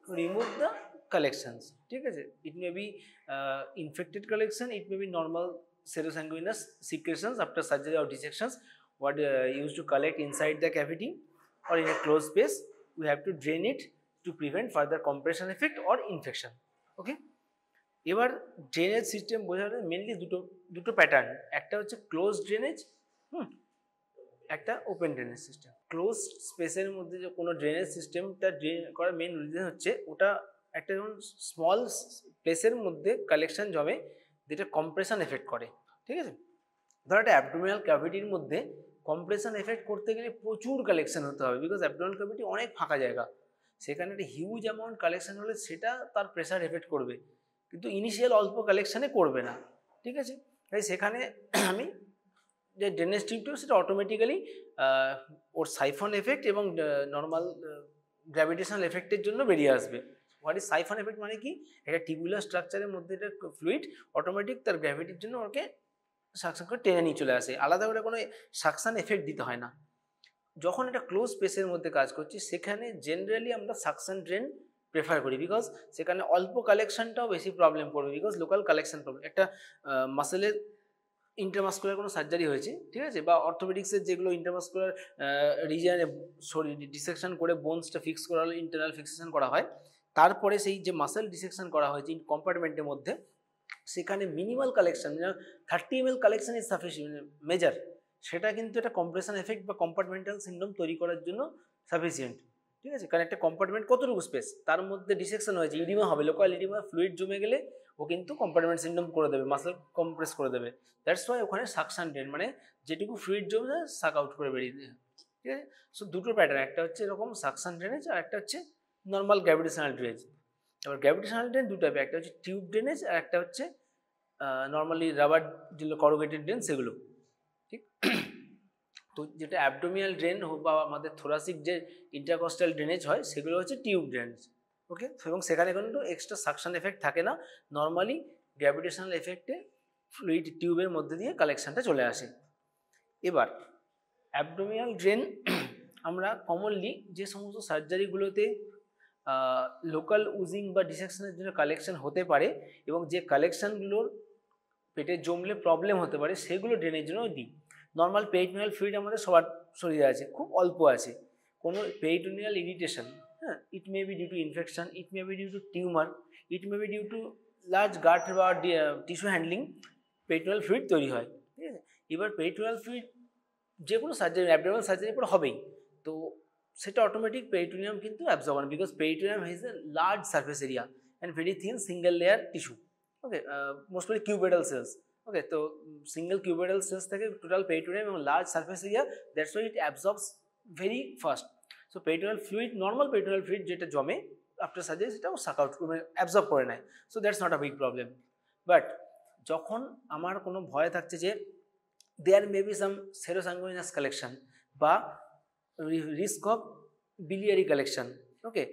remove the collections. ठीक है, it may be infected collection, it may be normal serosanguinous secretions after surgery or dissections what used to collect inside the cavity or in a closed space. We have to drain it to prevent further compression effect or infection. Okay, এবার drainage system বোঝানো mainly দুটো pattern, একটা হচ্ছে close drainage, একটা open drainage system. Close স্পেসের মধ্যে যে কোনো ড্রেনেজ সিস্টেমটা ড্রেন করার মেন রিজন হচ্ছে ওটা একটা যেমন স্মল প্লেসের মধ্যে কালেকশন জমে যেটা কম্প্রেশন এফেক্ট করে। ঠিক আছে, ধরো একটা অ্যাবডোমিনাল ক্যাভিটির মধ্যে কম্প্রেশন এফেক্ট করতে গেলে প্রচুর কালেকশন হতে হবে, বিকজ অ্যাবডোমিনাল ক্যাভিটি অনেক ফাঁকা জায়গা, সেখানে একটা হিউজ অ্যামাউন্ট কালেকশন হলে সেটা তার প্রেশার এফেক্ট করবে, কিন্তু ইনিশিয়াল অল্প কালেকশানে করবে না। ঠিক আছে, তাই সেখানে আমি যে ড্রেনেজ টিউবটা সেটা অটোমেটিক্যালি ওর সাইফন এফেক্ট এবং নর্মাল গ্র্যাভিটেশনাল এফেক্টের জন্য বেরিয়ে আসবে। হোয়াট ইজ সাইফন এফেক্ট মানে কি, একটা টিউবুলার স্ট্রাকচারের মধ্যে একটা ফ্লুইড অটোমেটিক তার গ্র্যাভিটির জন্য ওকে সাকশন করে টেনে নিয়ে চলে আসে, আলাদা করে কোনো সাকশন এফেক্ট দিতে হয় না। যখন একটা ক্লোজ স্পেসের মধ্যে কাজ করছি সেখানে জেনারেলি আমরা সাকশন ড্রেন প্রেফার করি, বিকজ সেখানে অল্প কালেকশনটাও বেশি প্রবলেম করবে, বিকজ লোকাল কালেকশন প্রবলেম। একটা মাসেলের ইন্টারমাস্কুলার কোনো সার্জারি হয়েছে, ঠিক আছে, বা অর্থোপেডিক্সের যেগুলো ইন্টারমাস্কুলার রিজিয়নে শরীর ডিসেকশন করে বোনসটা ফিক্স করা হলো, ইন্টারনাল ফিক্সেশন করা হয়, তারপরে সেই যে মাসেল ডিসেকশন করা হয়েছে কম্পার্টমেন্টের মধ্যে, সেখানে minimal collection 30 ml collection is sufficient measure, সেটা কিন্তু একটা কম্প্রেশন এফেক্ট বা কম্পার্টমেন্টাল সিন্ড্রোম তৈরি করার জন্য সাফিসিয়েন্ট। ঠিক আছে, কারণ একটা কম্পার্টমেন্ট কতটুকু স্পেস, তার মধ্যে ডিসেকশন হয়েছে, ইডিমা হবে, লোকাল ইডিমা, ফ্লুইড জমে গেলে ও কিন্তু কম্পার্টমেন্ট সিন্ড্রোম করে দেবে, মাসেল কম্প্রেস করে দেবে। দ্যাটস ওয়াই ওখানে সাকশন ড্রেন মানে যেটুকু ফ্লুইড জমে যায় সাক আউট করে বেরিয়ে দেয়। ঠিক আছে, সো দুটো প্যাটার্ন, একটা হচ্ছে এরকম সাকশন ড্রেনেজ আর একটা হচ্ছে নর্মাল গ্র্যাভিটেশনাল ড্রেনেজ। এবার গ্র্যাভিটেশনাল ড্রেন দুটো হবে, একটা হচ্ছে টিউব ড্রেনেজ আর একটা হচ্ছে নর্মালি রাবার যেগুলো করুগেটেড ড্রেন সেগুলো। ঠিক, তো যেটা অ্যাবডোমিনাল ড্রেন বা আমাদের থোরাসিক যে ইন্টারকস্টাল ড্রেনেজ হয় সেগুলো হচ্ছে টিউব ড্রেনেজ। ওকে, এবং সেখানে কিন্তু এক্সট্রা সাকশন এফেক্ট থাকে না, নর্মালি গ্র্যাভিটেশনাল এফেক্টে ফ্লুইড টিউবের মধ্যে দিয়ে কালেকশনটা চলে আসে। এবার অ্যাবডোমিনাল ড্রেন আমরা কমনলি যে সমস্ত সার্জারিগুলোতে লোকাল উজিং বা ডিসেকশনের জন্য কালেকশন হতে পারে এবং যে কালেকশনগুলোর পেটে জমলে প্রবলেম হতে পারে সেগুলো ড্রেনের জন্য দিই। নর্মাল পেরিটোনিয়াল ফ্লুইড আমাদের সবার শরীরে আছে, খুব অল্প আছে, কোনো পেরিটোনিয়াল ইরিটেশন, হ্যাঁ, it may be due to infection, it may be due to tumour, it may be due to large gut বা টিস্যু হ্যান্ডলিং, পেরিটোনিয়াল ফ্লুইড তৈরি হয়। ঠিক আছে, এবার পেরিটোনিয়াল ফ্লুইড যে কোনো সার্জারি অ্যাবডোমিনাল সার্জারির পর হবেই, তো সেটা অটোমেটিক পেরিটোনিয়াম কিন্তু absorb, because peritoneum has a large surface area and very thin single layer tissue. Okay, mostly cuboidal cells. Okay, তো সিঙ্গেল কিউবেডাল সেলস থাকে টোটাল পেরিটোনিয়াম এবং large surface area, that's why it absorbs very fast. So peritoneal fluid, normal peritoneal fluid যেটা জমে after surgery সেটাও সাক out করে absorb করে নেয়, so that's not a big problem. But যখন আমার কোনো ভয় থাকছে যে there may be some serosanguinous collection বা risk of biliary collection, okay,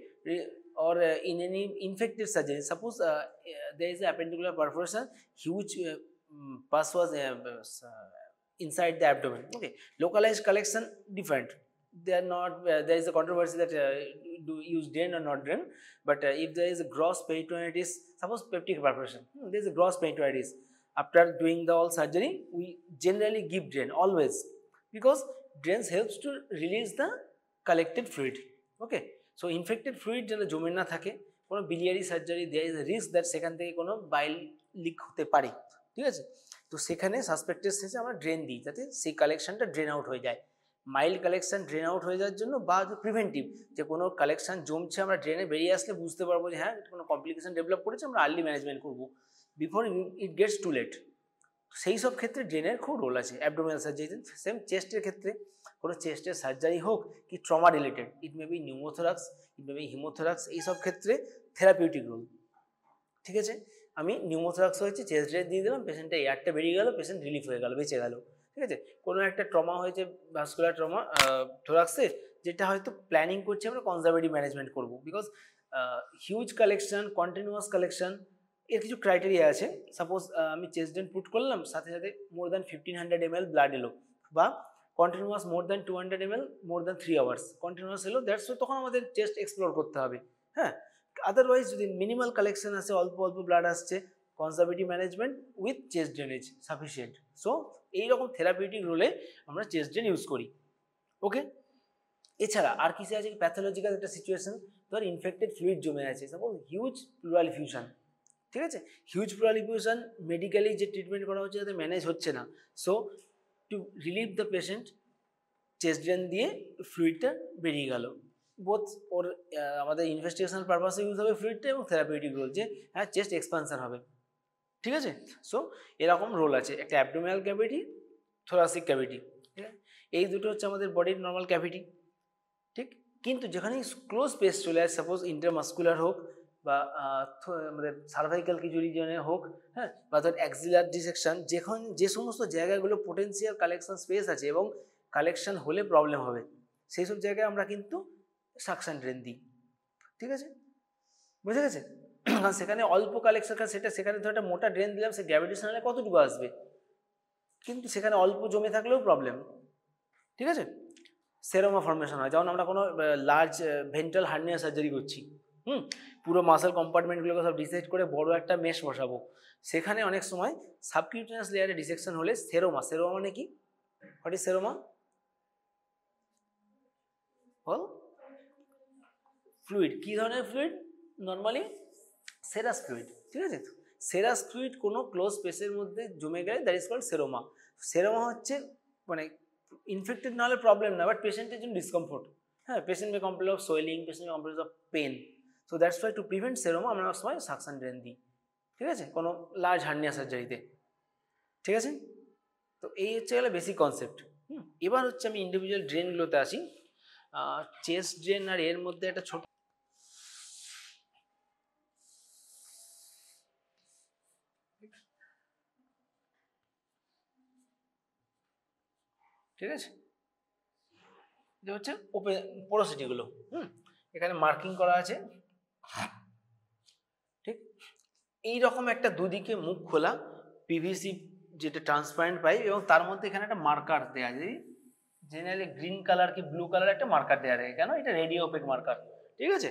or in any infected surgery, suppose there is a appendicular perforation, huge pus was inside the abdomen, okay, localized collection different, they are not there is a controversy that do use drain or not drain, but if there is a gross peritonitis, suppose peptic perforation, there is a gross peritonitis, after doing the all surgery we generally give drain always, because drains helps to release the collected fluid. Okay, so infected fluid যেন জমে না থাকে, কোনো biliary surgery there is a risk that সেখান থেকে কোনো বাইল leak হতে পারে। ঠিক আছে, তো সেখানে সাসপেক্টেড স্টেজে আমরা ড্রেন দিই যাতে সেই কালেকশনটা ড্রেন আউট হয়ে যায়, মাইল্ড কালেকশন ড্রেন আউট হয়ে যাওয়ার জন্য, বা প্রিভেন্টিভ যে কোনো কালেকশন জমছে আমরা ড্রেনে বেরিয়ে আসলে বুঝতে পারবো যে হ্যাঁ কোনো কমপ্লিকেশন ডেভেলপ করেছে, আমরা আর্লি ম্যানেজমেন্ট করবো before it gets too late. সেই সব ক্ষেত্রে ড্রেনের খুব রোল আছে অ্যাবডোমিনাল সার্জারি। সেম চেস্টের ক্ষেত্রে, কোনো চেস্টের সার্জারি হোক কি ট্রমা রিলেটেড, ইট মে বি নিউমোথোরাক্স, ইট মে বি হিমোথোরাক্স, এইসব ক্ষেত্রে থেরাপিউটিক রোল। ঠিক আছে, আমি নিউমোথোরাক্স হয়েছে চেস্ট ড্রেন দিয়ে দিলাম, পেশেন্টটা এয়ারটা বেরিয়ে গেল, পেশেন্ট রিলিফ হয়ে গেল, বেঁচে গেল। ঠিক আছে, কোনো একটা ট্রমা হয়েছে ভাস্কুলার ট্রমা থোরাক্সে, যেটা হয়তো প্ল্যানিং করছি আমরা কনজারভেটিভ ম্যানেজমেন্ট করবো, because huge collection, continuous collection, এর কিছু ক্রাইটেরিয়া আছে। সাপোজ আমি চেস্ট ড্রেন পুট করলাম, সাথে সাথে মোর দ্যান 1500 ml ব্লাড এলো, বা continuous more than 200 ml more than 3 hours continuous এলো, দ্যাটস তখন আমাদের চেস্ট এক্সপ্লোর করতে হবে। হ্যাঁ, আদারওয়াইজ যদি মিনিমাল কালেকশন আছে, অল্প অল্প ব্লাড আসছে, conservative management with chest drainage sufficient. So এইরকম থেরাপিউটিক রোলে আমরা চেস্ট ড্রেন ইউজ করি। ওকে, এছাড়া আর কিছু আছে প্যাথোলজিক্যাল একটা সিচুয়েশন, ধর ইনফেক্টেড ফ্লুইড জমে আছে, সাপোজ হিউজ প্লুরাল ইফিউশন, ঠিক আছে, হিউজ প্লুরাল ইফিউশন মেডিকেলি যে ট্রিটমেন্ট করা হচ্ছে যাতে ম্যানেজ হচ্ছে না, so to relieve the patient chest drain দিয়ে ফ্লুইডটা বেরিয়ে গেল, বোথ ওর আমাদের ইনভেস্টিগেশনাল পারপাসে ইউজ হবে ফ্লুইডটা এবং থেরাপিউটিক রোল, যে হ্যাঁ চেস্ট এক্সপানশন হবে, ঠিক আছে। সো এরকম রোল আছে, একটা অ্যাবডোমিনাল ক্যাভিটি, থোরাসিক ক্যাভিটি, ঠিক আছে, এই দুটো হচ্ছে আমাদের বডির নর্মাল ক্যাভিটি, ঠিক। কিন্তু যেখানে ক্লোজ স্পেস চলে আসে, সাপোজ ইন্টারমাস্কুলার হোক বা আমাদের সার্ভাইকাল কিছু রিজনে হোক, হ্যাঁ, বা ধর অ্যাক্সিলার ডিসেকশন, যে সমস্ত জায়গাগুলো পোটেন্সিয়াল কালেকশন স্পেস আছে এবং কালেকশন হলে প্রবলেম হবে, সেই সব জায়গায় আমরা কিন্তু সাকশন ড্রেন দিই, ঠিক আছে, বুঝে গেছে। কারণ সেখানে অল্প কালেকশন, সেখানে ধর একটা মোটা ড্রেন দিলাম, সে গ্র্যাভিটেশনালে কতটুকু আসবে, কিন্তু সেখানে অল্প জমে থাকলেও প্রবলেম, ঠিক আছে। সেরোমা ফর্মেশন হয়, যেমন আমরা কোনো লার্জ ভেন্ট্রাল হার্নিয়া সার্জারি করছি, পুরো মাসেল কম্পার্টমেন্টগুলোকে সব ডিসাইড করে বড় একটা মেশ বসাবো, সেখানে অনেক সময় সাবকিউটেনিয়াস লেয়ারে ডিসেকশন হলে সেরোমা, সেরোমা মানে কি, হোয়াট ইজ সেরোমা, বল, ফ্লুইড, কি ধরনের ফ্লুইড, নর্মালি সেরাস ফ্লুইড, ঠিক আছে। সেরাস ফ্লুইড কোনো ক্লোজ স্পেসের মধ্যে জমে গেলে দ্যাট ইজ কল্ড সেরোমা। সেরোমা হচ্ছে মানে ইনফেক্টেড না হলে প্রবলেম না, বাট পেশেন্টের জন্য ডিসকমফোর্ট, হ্যাঁ, patient may complain of swelling, patient may complain of pain, so that's why to prevent seroma আমরা সময় সাকশন ড্রেন দিই, ঠিক আছে, কোনো লার্জ হার্নিয়া সার্জারিতে, ঠিক আছে। তো এই হচ্ছে গেলে বেসিক কনসেপ্ট। এবার হচ্ছে আমি ইন্ডিভিজুয়াল ড্রেনগুলোতে আসি। চেস্ট ড্রেন আর এর মধ্যে একটা ছোট, ঠিক আছে, এটা হচ্ছে ওপেন পোরোসিটিগুলো, এখানে মার্কিং করা আছে, ঠিক। এইরকম একটা দুদিকে মুখ খোলা পিভিসি যেটা ট্রান্সপারেন্ট পাইপ, এবং তার মধ্যে এখানে একটা মার্কার দেওয়া আছে, জেনারেলি গ্রিন কালার কি ব্লু কালার একটা মার্কার দেওয়া থাকে, কেন, এটা রেডিও ওপেক মার্কার, ঠিক আছে।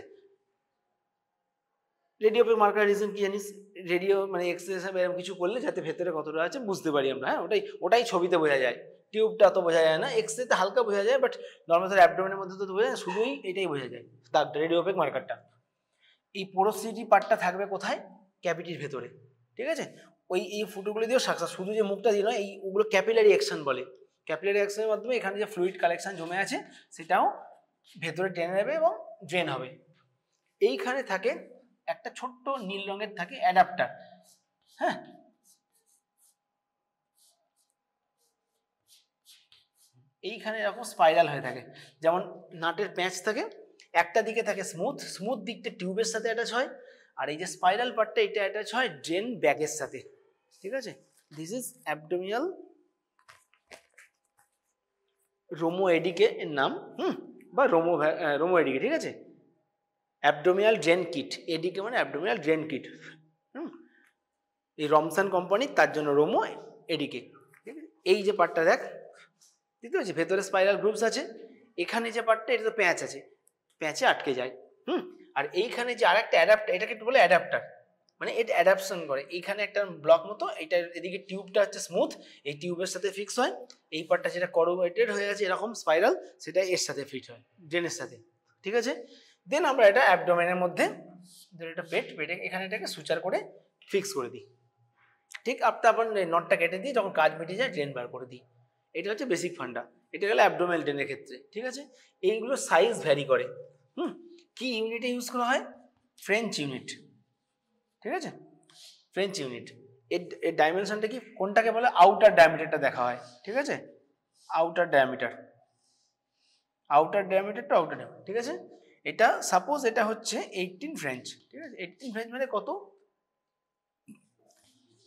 রেডিও ওপেক মার্কার রিজন কি জানিস, রেডিও মানে এক্সরে এরকম কিছু করলে যাতে ভেতরে কতটা আছে বুঝতে পারি আমরা, হ্যাঁ, ওটাই ছবিতে বোঝা যায়, টিউবটা তো বোঝা যায় না, এক্সরেতে হালকা বোঝা যায়, বাট নর্মাল ধর অ্যাবডোমেনের মধ্যে তো বোঝা যায়, শুধুই এটাই বোঝা যায়, দাগটা, রেডিও ওপেক মার্কারটা। এই পোরোসিটি পার্টটা থাকবে কোথায়, ক্যাভিটির ভেতরে, ঠিক আছে। এই ফুটোগুলো দিয়েও সাকসেস, শুধু যে মুখটা দিয়ে নয়, ওগুলো ক্যাপিলারি অ্যাকশন বলে, ক্যাপিলারি অ্যাকশনের মাধ্যমে এখানে যে ফ্লুইড কালেকশন জমে আছে সেটাও ভেতরে টেনে নেবে এবং ড্রেন হবে। এইখানে থাকে একটা ছোট্ট নীল রঙের থাকে অ্যাডাপ্টার, হ্যাঁ, এইখানে এরকম স্পাইরাল হয়ে থাকে, যেমন নাটের প্যাঁচ থাকে, একটা দিকে থাকে স্মুথ দিকটা টিউবের সাথে অ্যাটাচ হয়, আর এই যে স্পাইরাল পার্টটা এটা অ্যাটাচ হয় ড্রেন ব্যাগের সাথে, ঠিক আছে। দিস ইজ অ্যাবডোমিনাল রোমো এডিকে এর নাম, বা রোমো এডিকে, ঠিক আছে, অ্যাবডোমিনাল ড্রেন কিট, এডিকে মানে অ্যাবডোমিনাল ড্রেন কিট, এই রমসান কোম্পানির, তার জন্য রোমো এডিকে, ঠিক আছে। এই যে পার্টটা দেখ, বুঝতে পারছি, ভেতরে স্পাইরাল গ্রুপস আছে, এখানে যে পার্টটা এটা তো প্যাঁচ আছে, প্যাঁচে আটকে যায়, আর এইখানে যে আরেকটা অ্যাডাপ্টার, এটাকে একটু বলে অ্যাডাপ্টার, মানে এটা অ্যাডাপশন করে, এইখানে একটা ব্লক মতো, এটা এদিকে টিউবটা হচ্ছে স্মুথ, এই টিউবের সাথে ফিক্স হয়, এই পার্টটা যেটা করুগেটেড হয়ে আছে এরকম স্পাইরাল, সেটা এর সাথে ফিট হয় ড্রেনের সাথে, ঠিক আছে। দেন আমরা এটা অ্যাবডোমেনের মধ্যে এটা পেটে এখানে এটাকে সুচার করে ফিক্স করে দিই, ঠিক। তারপর নটটা কেটে দিই, যখন কাজ মিটে যায় ড্রেন বার করে দিই। এটা হচ্ছে বেসিক ফান্ডা, এটা গেলে অ্যাবডোমিনাল ড্রেনের ক্ষেত্রে, ঠিক আছে। এইগুলো সাইজ ভ্যারি করে, কি ইউনিটে ইউজ করা হয়, ফ্রেঞ্চ ইউনিট, ঠিক আছে, ফ্রেঞ্চ ইউনিট। এর ডাইমেনশনটা কি, কোনটাকে বলে আউটার ডায়ামিটারটা দেখা হয়, ঠিক আছে, outer diameter to outer diameter, ঠিক আছে। এটা সাপোজ এটা হচ্ছে 18 ফ্রেঞ্চ, ঠিক আছে, 18 ফ্রেঞ্চ মানে কত,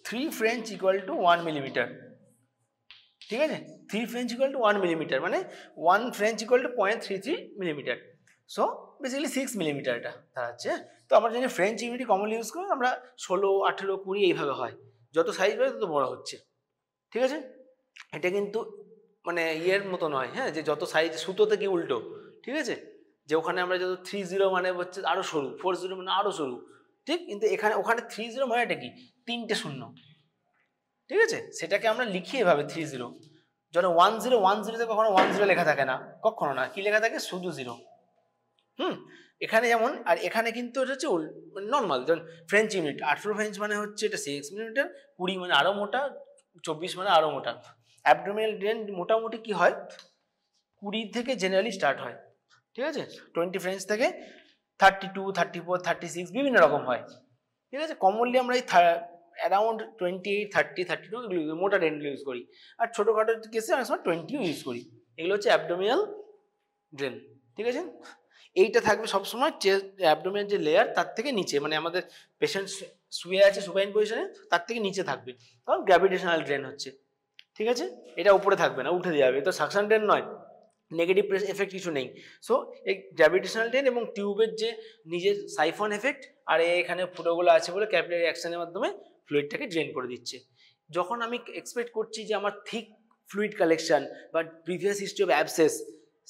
3 ফ্রেঞ্চ ইকুয়াল টু 1 মিলিমিটার, ঠিক আছে, 3 ফ্রেঞ্চ ইকুয়াল টু 1 মিলিমিটার মানে 1 French equal to 0.33 millimetre, so basically 6 millimetre এটা দাঁড়াচ্ছে। তো আমরা জানি ফ্রেঞ্চ ইউনিট কমনলি ইউজ করি আমরা, 16, 18, 20 এইভাবে হয়, যত সাইজ বাড়ে তত বড় হচ্ছে, ঠিক আছে। এটা কিন্তু মানে ইয়ের মতো নয়, হ্যাঁ, যে যত সাইজ সুতোতে কি উল্টো, ঠিক আছে, যে ওখানে আমরা যদি 30 মানে হচ্ছে আরো সরু, 40 মানে আরো সরু, ঠিক? কিন্তু এখানে ওখানে 30 মানেটা কি, 3টে শূন্য, ঠিক আছে? সেটাকে আমরা লিখি এভাবে 30, যখন 10 কখনো 10 লেখা থাকে না, কখনো না, কি লেখা থাকে, শুধু 0। এখানে যেমন, আর এখানে কিন্তু এটা হচ্ছে নর্মাল, যেমন ফ্রেঞ্চ ইউনিট, 18 ফ্রেঞ্চ মানে হচ্ছে এটা 6 মিলিমিটার, 20 মানে আরো মোটা, 24 মানে আরো মোটা। অ্যাবডোমিনাল ড্রেন মোটামুটি কি হয়, 20 থেকে জেনারেলি স্টার্ট হয়, ঠিক আছে? 20 ফ্রেঞ্চ থেকে 32, 34, 36 বিভিন্ন রকম হয়, ঠিক আছে? কমনলি আমরা এই অ্যারাউন্ড 28, 30, 32 এগুলো মোটা ড্রেনগুলো ইউজ করি, আর ছোটোখাটো কেসে অনেক সময় 20ও ইউজ করি। এগুলো হচ্ছে অ্যাবডোমিনাল ড্রেন, ঠিক আছে? এইটা থাকবে সবসময় চেস্ট অ্যাবডোমিনাল যে লেয়ার তার থেকে নিচে, মানে আমাদের পেশেন্ট শুয়ে আছে সুপাইন পজিশনে, তার থেকে নিচে থাকবে, কারণ গ্র্যাভিটেশনাল ড্রেন হচ্ছে, ঠিক আছে? এটা উপরে থাকবে না, উঠে দিয়ে যাবে, তো সাকশন ড্রেন নয়, নেগেটিভ প্রেস এফেক্ট কিছু নেই। সো এই গ্র্যাভিটেশনাল ড্রেন এবং টিউবের যে নিজের সাইফন এফেক্ট, আর এখানে ফুটোগুলো আছে বলে ক্যাপিলারি অ্যাকশনের মাধ্যমে ফ্লুইডটাকে ড্রেন করে দিচ্ছে। যখন আমি এক্সপেক্ট করছি যে আমার থিক ফ্লুইড কালেকশন বা প্রিভিয়াস হিস্ট্রি অফ অ্যাবসেস,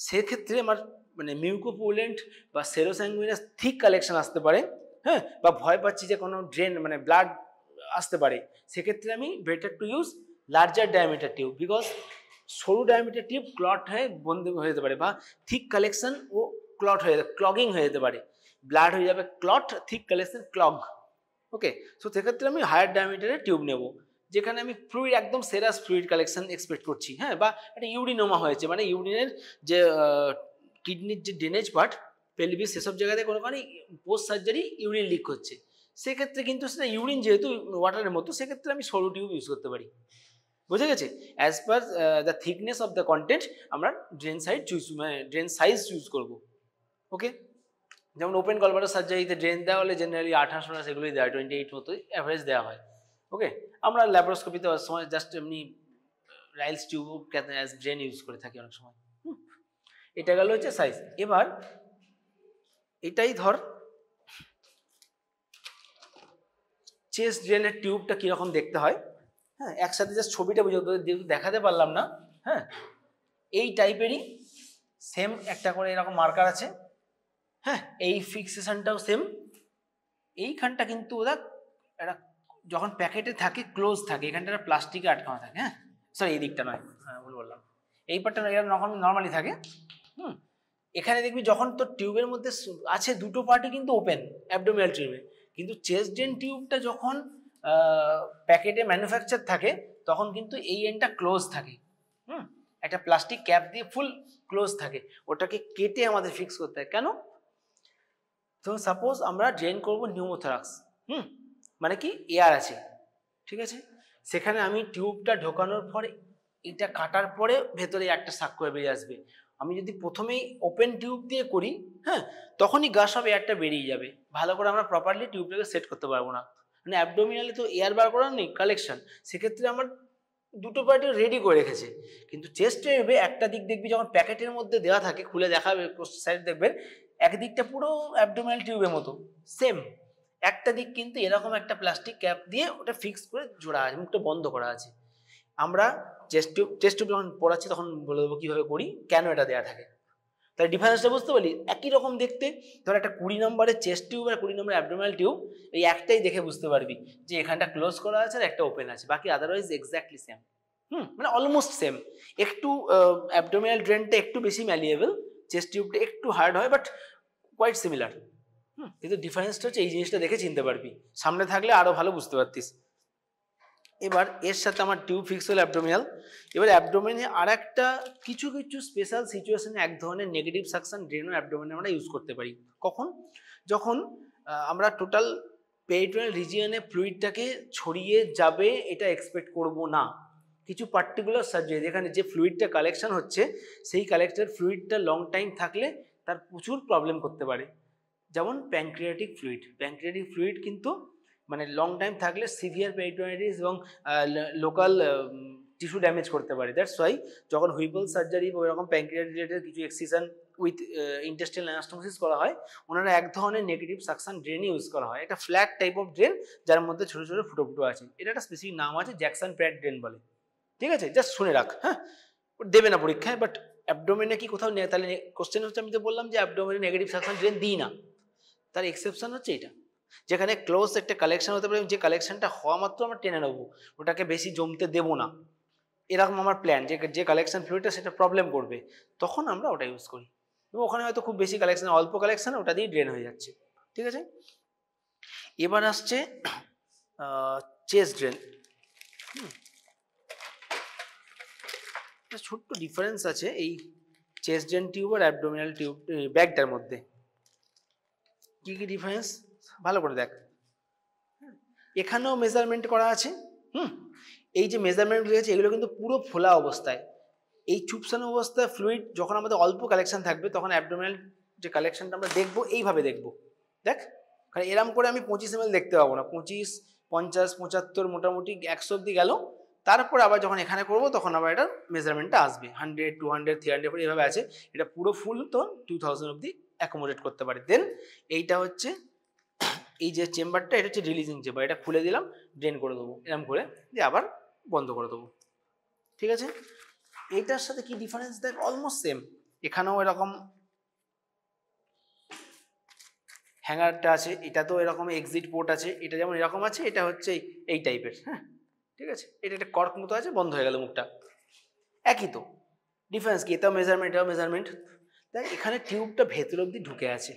সেক্ষেত্রে আমার মানে মিউকোপুলেন্ট বা সেরোস্যাঙ্গুইনাস থিক কালেকশন আসতে পারে, হ্যাঁ, বা ভয় পাচ্ছি যে কোনো ড্রেন মানে ব্লাড আসতে পারে, সেক্ষেত্রে আমি better to use larger diameter tube, because সরু ডায়ামিটার টিউব ক্লট হয়ে বন্ধ হয়ে যেতে পারে, বা থিক কালেকশন ও ক্লট হয়ে ক্লগিং হয়ে যেতে পারে, ব্লাড হয়ে যাবে ক্লট, থিক কালেকশন ক্লগ। ওকে, সো সেক্ষেত্রে আমি হায়ার ডায়ামিটারের টিউব নেব, যেখানে আমি ফ্লুইড একদম সেরাস ফ্লুইড কালেকশন এক্সপেক্ট করছি, হ্যাঁ, বা একটা ইউরিনোমা হয়েছে, মানে ইউরিনের যে কিডনির যে ড্রেনেজ পার্ট, পেলভিস, সেসব জায়গাতে কোনো কারণে পোস্ট সার্জারি ইউরিন লিক হচ্ছে, সেক্ষেত্রে কিন্তু সেটা ইউরিন যেহেতু ওয়াটারের মতো, সেক্ষেত্রে আমি সরু টিউব ইউজ করতে পারি, বুঝে গেছে? As per the thickness of the content আমরা ড্রেন সাইজ চুজ, মানে ড্রেন সাইজ চুজ করবো। ওকে, যেমন ওপেন গলব্লাডার সার্জারিতে ড্রেন দেওয়া হলে জেনারেলি 28 সেগুলোই দেওয়া হয়, 28 মতো অ্যাভারেজ দেওয়া হয়। ওকে, আমরা ল্যাপারোস্কোপিতে সময় জাস্ট এমনি রাইলস টিউব অ্যাজ ড্রেন ইউজ করে থাকি অনেক সময়। এটা গেল হচ্ছে সাইজ। এবার এটাই ধর চেস্ট ড্রেনের টিউবটা কীরকম দেখতে হয়, হ্যাঁ, একসাথে জাস্ট ছবিটা বুঝে দেখাতে পারলাম না, হ্যাঁ, এই টাইপেরই সেম একটা করে এরকম মার্কার আছে, হ্যাঁ, এই ফিক্সেশনটাও সেম, এইখানটা কিন্তু ওরা একটা যখন প্যাকেটে থাকে ক্লোজ থাকে, এখানটা প্লাস্টিকে আটকানো থাকে, হ্যাঁ, সরি এই দিকটা নয়, হ্যাঁ ভুল বললাম, এই পার্টটা নর্মালি থাকে। এখানে দেখবি যখন তোর টিউবের মধ্যে আছে দুটো পার্টই কিন্তু ওপেন অ্যাবডোমিনাল টিউবে, কিন্তু চেস্ট ড্রেন টিউবটা যখন প্যাকেটে ম্যানুফ্যাকচার থাকে তখন কিন্তু এই এন্ডটা ক্লোজ থাকে, একটা প্লাস্টিক ক্যাপ দিয়ে ফুল ক্লোজ থাকে, ওটাকে কেটে আমাদের ফিক্স করতে হয়। কেন? তো সাপোজ আমরা ড্রেন করবো নিউমোথরাক্স, মানে কি এয়ার আছে, ঠিক আছে, সেখানে আমি টিউবটা ঢোকানোর পরে এটা কাটার পরে ভেতরে একটা সাক করে বেরিয়ে আসবে, আমি যদি প্রথমেই ওপেন টিউব দিয়ে করি, হ্যাঁ, তখনই গাছ সব এয়ারটা বেরিয়ে যাবে, ভালো করে আমরা প্রপারলি টিউবটাকে সেট করতে পারবো না, মানে অ্যাবডোমিনালে তো এয়ার বার করার নেই কালেকশন, সেক্ষেত্রে আমার দুটো পার্টি রেডি করে রেখেছে। কিন্তু চেস্ট টিউবে একটা দিক দেখবি যখন প্যাকেটের মধ্যে দেওয়া থাকে, খুলে দেখাবে সাইড দেখবেন একদিকটা পুরো অ্যাবডোমিনাল টিউবের মতো সেম, একটা দিক কিন্তু এরকম একটা প্লাস্টিক ক্যাপ দিয়ে ওটা ফিক্স করে জোড়া আছে, মুখটা বন্ধ করা আছে। আমরা চেস্ট টিউব যখন পড়াচ্ছি তখন বলে দেবো কীভাবে করি, কেন এটা দেওয়া থাকে, তাহলে ডিফারেন্সটা বুঝতে পারলি। একই রকম দেখতে, ধর একটা 20 নম্বরের চেস্ট টিউব আর 20 নম্বরের অ্যাবডোমিনাল টিউব, এই একটাই দেখে বুঝতে পারবি যে এখানটা ক্লোজ করা আছে আর একটা ওপেন আছে, বাকি আদারওয়াইজ এক্স্যাক্টলি সেম, মানে অলমোস্ট সেম। একটু অ্যাবডোমিনাল ড্রেনটা একটু বেশি ম্যালিয়েবল, চেস্ট টিউবটা একটু হার্ড হয়, বাট কোয়াইট সিমিলার। কিন্তু ডিফারেন্সটা হচ্ছে এই জিনিসটা দেখে চিনতে পারবি, সামনে থাকলে আরও ভালো বুঝতে পারতিস। এবার এর সাথে আমার টিউব ফিক্স হলো অ্যাবডোমিনাল। এবার অ্যাবডোমিনে আর একটা কিছু স্পেশাল সিচুয়েশনে এক ধরনের নেগেটিভ সাকশন ড্রেনও অ্যাবডোমিনে আমরা ইউজ করতে পারি। কখন? যখন আমরা টোটাল পেরিটোনিয়াল রিজিয়নে ফ্লুইডটাকে ছড়িয়ে যাবে এটা এক্সপেক্ট করব না, কিছু পার্টিকুলার সার্জারি যেখানে যে ফ্লুইডটা কালেকশন হচ্ছে সেই কালেক্টেড ফ্লুইডটা লং টাইম থাকলে তার প্রচুর প্রবলেম করতে পারে, যেমন প্যানক্রিয়াটিক ফ্লুইড কিন্তু মানে লং টাইম থাকলে সিভিয়ার পেরিটোনাইটিস এবং লোকাল টিস্যু ড্যামেজ করতে পারে। দ্যাটস ওয়াই যখন হুইপল সার্জারি বা ওইরকম প্যানক্রিয়াস রিলেটেড কিছু এক্সিশন উইথ ইন্টেস্টাইনাল অ্যানাস্টোমোসিস করা হয়, ওনারা এক ধরনের নেগেটিভ সাকশন ড্রেন ইউজ করা হয়, একটা ফ্ল্যাট টাইপ অফ ড্রেন যার মধ্যে ছোটো ছোটো ফুটো ফুটো আছে, এটা একটা স্পেসিফিক নাম আছে, জ্যাকসন প্যাড ড্রেন বলে, ঠিক আছে, জাস্ট শুনে রাখ, হ্যাঁ, দেবে না পরীক্ষায়, বাট অ্যাবডোমেনে কি কোথাও তাহলে কোশ্চেন হচ্ছে, আমি তো বললাম যে অ্যাবডোমেনে নেগেটিভ সাকশন ড্রেন দিই না, তার এক্সেপশন হচ্ছে এটা, যেখানে ক্লোজ একটা কালেকশন হতে পারে, যে কালেকশনটা হওয়া মাত্র আমরা টেনে নেবো, ওটাকে বেশি জমতে দেবো না, এরকম আমার প্ল্যান, যে কালেকশন ফ্লুইডটা সেটা প্রবলেম করবে, তখন আমরা ওটা ইউজ করি। এবং ওখানে হয়তো খুব বেশি কালেকশন, অল্প কালেকশন, ওটা দিয়ে ড্রেন হয়ে যাচ্ছে। ঠিক আছে, এবার আসছে চেস্ট ড্রেন। ছোট্ট ডিফারেন্স আছে এই চেস্ট ড্রেন টিউব আর অ্যাবডোমিনাল টিউব ব্যাগটার মধ্যে। কি কি ডিফারেন্স ভালো করে দেখ, এখানেও মেজারমেন্ট করা আছে। এই যে মেজারমেন্টগুলো আছে এগুলো কিন্তু পুরো ফোলা অবস্থায়, এই চুপসানো অবস্থায় ফ্লুইড যখন আমাদের অল্প কালেকশন থাকবে তখন অ্যাবডোমিনাল যে কালেকশনটা আমরা দেখবো এইভাবে দেখবো। দেখ, কারণ এরম করে আমি 25 ml দেখতে পাবো না, 25, 50, 75 মোটামুটি 100 অব্দি গেল, তারপর আবার যখন এখানে করবো তখন আবার এটার মেজারমেন্টটা আসবে 100, 200, 300 এইভাবে আছে। এটা পুরো ফুল তো 2000 অব্দি অ্যাকোমোডেট করতে পারে। দেন এইটা হচ্ছে এই যে চেম্বারটা, এটা হচ্ছে রিলিজিং চেম্বার, এটা খুলে দিলাম, ড্রেন করে দেবো এরকম করে, দিয়ে আবার বন্ধ করে দেবো। ঠিক আছে, এইটার সাথে কি ডিফারেন্স দেখ, অলমোস্ট সেম। এখানেও এরকম হ্যাঙ্গারটা আছে, এটা তো এরকম এক্সিট পোর্ট আছে, এটা যেমন এরকম আছে, এটা হচ্ছে এই টাইপের। হ্যাঁ, ঠিক আছে, এটা একটা কর্ক মতো আছে, বন্ধ হয়ে গেল মুখটা, একই তো। ডিফারেন্স কি, এটাও মেজারমেন্ট, এটাও মেজারমেন্ট। দেখ এখানে টিউবটা ভেতর অব্দি ঢুকে আছে,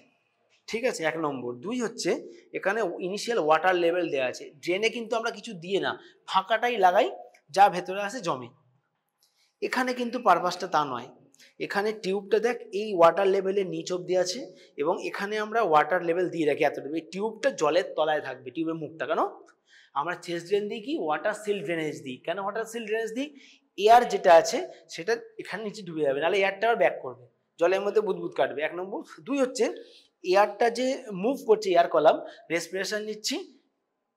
ঠিক আছে, 1 নম্বর। 2 হচ্ছে এখানে ইনিশিয়াল ওয়াটার লেভেল দেওয়া আছে, ড্রেনে কিন্তু আমরা কিছু দিয়ে না, ফাঁকাটাই লাগাই, যা ভেতরে আছে জমে। এখানে কিন্তু পারপাসটা তা নয়, এখানে টিউবটা দেখ এই ওয়াটার লেভেলের নিচ অব্দি আছে, এবং এখানে আমরা ওয়াটার লেভেল দিয়ে রাখি এতটুকু, এই টিউবটা জলের তলায় থাকবে, টিউবের মুখটা। কেন আমরা চেস্ট ড্রেন দিই, কি ওয়াটার সিল ড্রেনেজ দিই, কেন ওয়াটার সিল ড্রেনেজ দিই, এয়ার যেটা আছে সেটা এখানে নিচে ডুবে যাবে, নাহলে এয়ারটা আবার ব্যাক করবে, জলের মধ্যে বুদবুদ কাটবে, 1 নম্বর। 2 হচ্ছে এয়ারটা যে মুভ করছে, এয়ার কলাম রেসপিরেশন নিচ্ছি,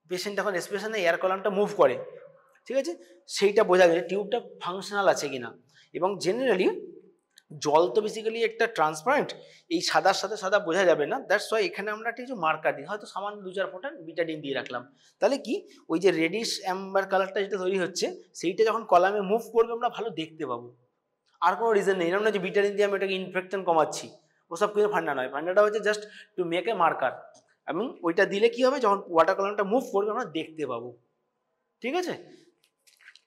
পেশেন্ট যখন রেসপিরেশনে এয়ার কলামটা মুভ করে, ঠিক আছে, সেইটা বোঝা যায় টিউবটা ফাংশনাল আছে কিনা। এবং জেনারেলি জল তো বেসিক্যালি একটা ট্রান্সপারেন্ট, এই সাদার সাথে সাদা বোঝা যাবে না, দ্যাটস ওয়াই এখানে আমরা একটা কিছু মার্কার দিই, হয়তো সামান্য 2-4 ফোঁটা বিটাডিন দিয়ে রাখলাম, তাহলে কি ওই যে রেডিশ অ্যাম্বার কালারটা যেটা তৈরি হচ্ছে সেইটা যখন কলামে মুভ করবে আমরা ভালো দেখতে পাবো। আর কোনো রিজন নেই, এরকম না যে বিটাডিন দিয়ে আমি এটাকে ইনফেকশন কমাচ্ছি, ওসব কিন্তু ফান্ডা নয়, ফান্ডাটা হচ্ছে just to make a marker, এবং ওইটা দিলে কি হবে, যখন ওয়াটার কলামটা মুভ করবে আমরা দেখতে পাবো। ঠিক আছে,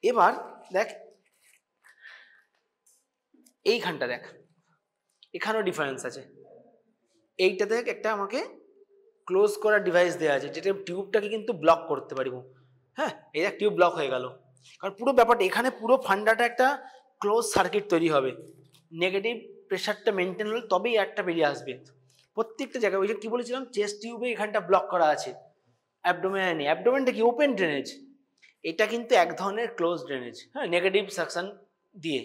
এবার দেখ এইখানটা দেখ, এখানেও ডিফারেন্স আছে। এইটা দেখ একটা আমাকে ক্লোজ করার ডিভাইস দেওয়া আছে, যেটা টিউবটাকে কিন্তু ব্লক করতে পারিব। হ্যাঁ, এই দেখ টিউব ব্লক হয়ে গেল, কারণ পুরো ব্যাপারটা এখানে পুরো ফান্ডাটা একটা ক্লোজ সার্কিট তৈরি হবে, নেগেটিভ প্রেশারটা মেনটেন হলে তবেই এয়ারটা বেরিয়ে আসবে প্রত্যেকটা জায়গায়। ওই যে কি বলেছিলাম, চেস্ট টিউবে এখানটা ব্লক করা আছে, অ্যাবডোমেনে নেই। অ্যাবডোমেনটা কি ওপেন ড্রেনেজ, এটা কিন্তু এক ধরনের ক্লোজ ড্রেনেজ, হ্যাঁ, নেগেটিভ সাকশন দিয়ে।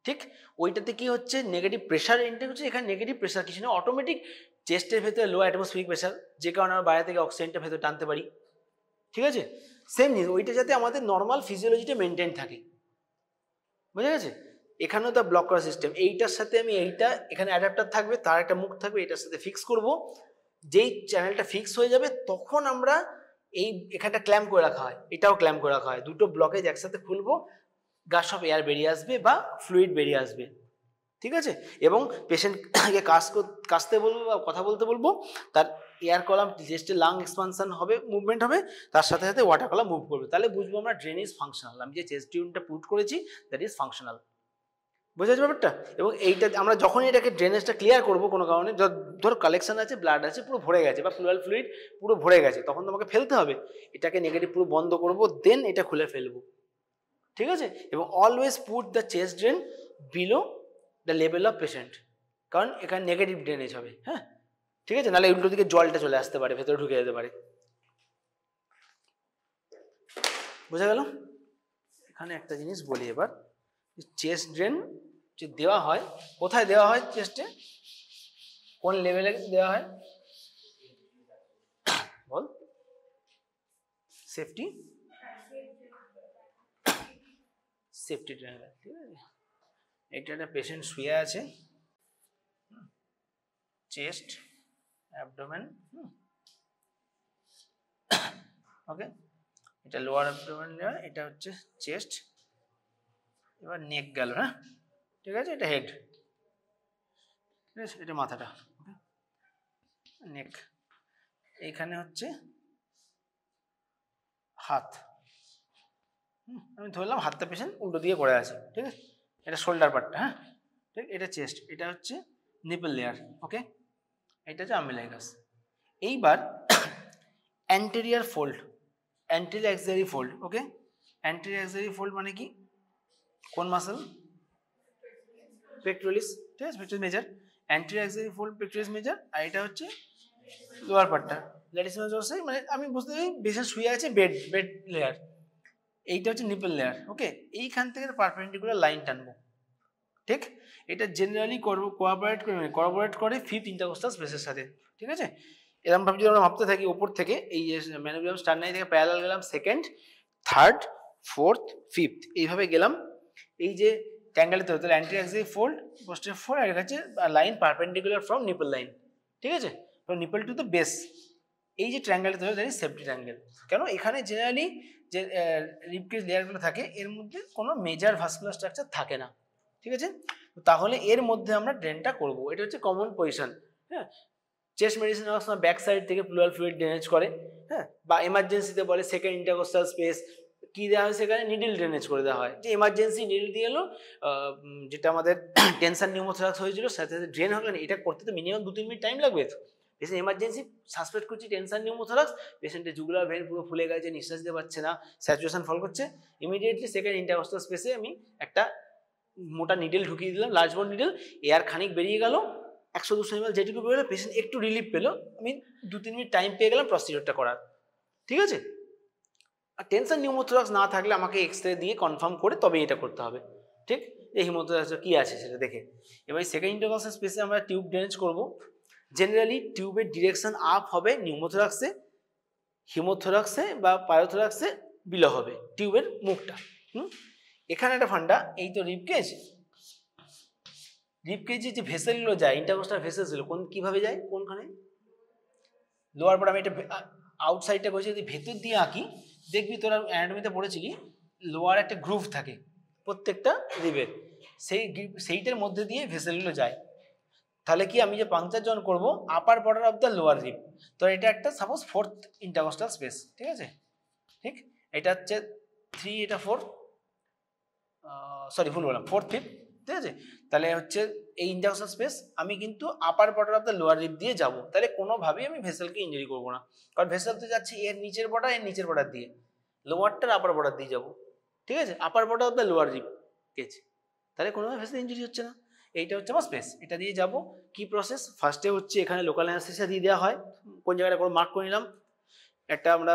ঠিক ওইটাতে কি হচ্ছে, নেগেটিভ প্রেশার ইনটেক হচ্ছে, এখানে নেগেটিভ প্রেশার কিছু না, অটোমেটিক চেস্টের ভেতরে লো অ্যাটমসফিয়ারিক প্রেশার, যে কারণে আমরা বাইরে থেকে অক্সিজেনটা ভেতরে টানতে পারি। ঠিক আছে, সেম জিনিস, ওইটা যাতে আমাদের নর্মাল ফিজিওলজিটা মেনটেন থাকে, বুঝা গেছে। এখানেও তো ব্লক করার সিস্টেম, এইটার সাথে আমি এইটা এখানে অ্যাডাপ্টার থাকবে, তার একটা মুখ থাকবে, এটার সাথে ফিক্স করব, যেই চ্যানেলটা ফিক্স হয়ে যাবে তখন আমরা এই এখানটা ক্ল্যাম্প করে রাখা হয়, এটাও ক্ল্যাম্প করে রাখা হয়, দুটো ব্লকেজ একসাথে খুলবো, গাছ অফ এয়ার বেরিয়ে আসবে বা ফ্লুইড বেরিয়ে আসবে। ঠিক আছে, এবং পেশেন্টকে কাশতে বলবো বা কথা বলতে বলবো, তার এয়ার কলাম চেস্টে লাং এক্সপানশন হবে, মুভমেন্ট হবে, তার সাথে সাথে ওয়াটার কলাম মুভ করবে, তাহলে বুঝবো আমরা ড্রেন ইজ ফাংশনাল, আমি যে চেস্ট টিউবটা পুট করেছি দ্যাট ইজ ফাংশনাল। বোঝা যাচ্ছে ব্যাপারটা। এবং এইটা আমরা যখন এটাকে ড্রেনেজটা ক্লিয়ার করবো কোনো কারণে, ধর কালেকশন আছে, ব্লাড আছে পুরো ভরে গেছে, বা প্লুরাল ফ্লুইড পুরো ভরে গেছে, তখন তোমাকে ফেলতে হবে, এটাকে নেগেটিভ পুরো বন্ধ করবো, দেন এটা খুলে ফেলবো। ঠিক আছে, এবং always put the chest drain below the level of patient, কারণ এখানে নেগেটিভ ড্রেনেজ হবে। হ্যাঁ, ঠিক আছে, নাহলে উল্টো দিকে জলটা চলে আসতে পারে, ভেতরে ঢুকে যেতে পারে। বোঝা গেল। এখানে একটা জিনিস বলি এবার, চেস্ট ড্রেন যে দেওয়া হয়, কোথায় দেওয়া হয় চেস্টে, কোন লেভেলে দেওয়া হয় বল, সেফটি ড্রেন। ঠিক আছে, এটা একটা পেশেন্ট শুয়ে আছে, চেস্ট, অ্যাবডোমেন, ওকে, এটা লোয়ার অ্যাবডোমেন লেয়ার, এটা হচ্ছে চেস্ট, এবার নেক গেল। হ্যাঁ, ঠিক আছে, এটা হেড। ঠিক আছে, এটা মাথাটা, নেক, এইখানে হচ্ছে হাত, আমি ধরলাম হাতটা পেশেন্ট উল্টো দিয়ে পড়ে আছে, ঠিক আছে, এটা শোল্ডার পার্টটা, হ্যাঁ ঠিক, এটা চেস্ট, এটা হচ্ছে নিপল লেয়ার, ওকে, এটা হচ্ছে আম্বিলাইকাস। এইবার anterior fold, anterior axillary fold, okay, anterior axillary fold মানে কি, কোন মাসল, পেক্টোরালিস, ঠিক আছে, pectoralis major, anterior axillary fold pectoralis major, আর এটা হচ্ছে লোয়ার পার্টটা ল্যাটিসিমাস ডরসাই, মানে আমি বুঝতে পারি বেশি শুয়ে আছে বেড লেয়ার, এইটা হচ্ছে নিপল লেয়ার, ওকে, এইখান থেকে পারপেন্ডিকুলার লাইন টানবো, ঠিক, এটা জেনারেলি কোঅপারেট করে ফিফথ ইন্টারকোস্টাল স্পেসের সাথে, ঠিক আছে, এরকম ভাবে যদি আমরা ভাবতে থাকি ওপর থেকে, এই যে ম্যানোবিয়াম স্টার্নাই থেকে প্যারালাল গেলাম, সেকেন্ড, থার্ড, ফোর্থ, ফিফথ, এইভাবে গেলাম, এই যে ট্যাঙ্গেলের তৈরি, তাহলে anti axillary fold, posterior fold, আর কাছে line perpendicular from nipple line, ঠিক আছে, নিপল টু দ্য বেস, এই যে ট্রায়াঙ্গেলটা তৈরি হয় সেফটি ট্রায়াঙ্গেল, কেন এখানে জেনারেলি যে রিবকেজ লেয়ারগুলো থাকে এর মধ্যে কোনো মেজর ভাস্কুলার স্ট্রাকচার থাকে না, ঠিক আছে, তাহলে এর মধ্যে আমরা ড্রেনটা করব, এটা হচ্ছে কমন পজিশন, হ্যাঁ, চেস্ট মেডিসিন অনেক সময় ব্যাক সাইড থেকে প্লুরাল ফ্লুইড ড্রেনেজ করে, হ্যাঁ, বা এমার্জেন্সিতে বলে সেকেন্ড ইন্টারকোস্টাল স্পেস, কি দেওয়া হয় সেখানে নিডল ড্রেনেজ করে দেওয়া হয়, যে এমার্জেন্সি নিডল দিয়ে এলো, যেটা আমাদের টেনশন নিউমোথোরাক্স হয়েছিল সাথে সাথে ড্রেন হলো না, এটা করতে তো মিনিমাম 2-3 মিনিট টাইম লাগবে, পেশেন্ট এমার্জেন্সি সাসপেক্ট করছি টেনশন নিউমোথোরাক্স, পেশেন্টের জুগুলার ভেন পুরো ফুলে গেছে, নিঃশ্বাস দিতে পারছে না, স্যাচুরেশন ফল করছে, ইমিডিয়েটলি সেকেন্ড ইন্টারকোস্টাল স্পেসে আমি একটা মোটা নিডল ঢুকিয়ে দিলাম, লার্জ বোন নিডল, এয়ার খানিক বেরিয়ে গেল, 100-200 ml যেটুকু বেরোলো, পেশেন্ট একটু রিলিফ পেলো, আমি 2-3 মিনিট টাইম পেয়ে গেলাম প্রসিডিওরটা করার, ঠিক আছে, আর টেনশন নিউমোথোরাক্স না থাকলে আমাকে এক্সরে দিয়ে কনফার্ম করে তবে এটা করতে হবে, ঠিক, এই হিমোথোরাক্স কি আছে সেটা দেখে। এবার সেকেন্ড ইন্টারকোস্টাল স্পেসে আমরা টিউব ড্রেনেজ করব, জেনারেলি টিউবের ডিরেকশন আপ হবে নিউমোথোরাক্সে, হিমোথোরাক্সে বা পায়োথোরাক্সে বিলো হবে টিউবের মুখটা, এখানে একটা ফান্ডা, এই তো রিবকেজে যে ভেসেলগুলো যায়, ইন্টারকোস্টাল ভেসেলগুলো কিভাবে যায়, কোনখানে, লোয়ার পার্ট, আমি এটা আউটসাইডটা করেছি, যদি ভেতর দিয়ে আঁকি দেখবি তোরা অ্যানাটমিতে পড়েছিলি লোয়ার একটা গ্রুভ থাকে প্রত্যেকটা রিবের, সেইটার মধ্যে দিয়ে ভেসেলগুলো যায়, তাহলে কি আমি যে পাংচার জন করবো upper border of the lower rib, তো এটা একটা সাপোজ ফোর্থ ইন্টারকোস্টাল স্পেস, ঠিক আছে, ঠিক, এটা হচ্ছে 3, এটা 4, সরি ভুল বললাম, 4th 5th, ঠিক আছে, তাহলে হচ্ছে এই ইন্টারকোস্টাল স্পেস আমি কিন্তু upper border of the lower rib দিয়ে যাব, তাহলে কোনোভাবেই আমি ভেসেলকে ইঞ্জুরি করবো না, কারণ ভেসেল তো যাচ্ছে এর নিচের বর্ডার দিয়ে, লোয়ারটার আপার বর্ডার দিয়ে যাবো, ঠিক আছে, upper border of the lower rib গেছে, তাহলে কোনোভাবে ভেসেল ইঞ্জুরি হচ্ছে না, এইটা হচ্ছে আমার স্পেস, এটা দিয়ে যাব, কি প্রসেস, ফার্স্টে হচ্ছে এখানে লোকাল অ্যানেস্থেসিয়া দিয়ে দেওয়া হয়, কোন জায়গাটা করে মার্ক করে নিলাম, একটা আমরা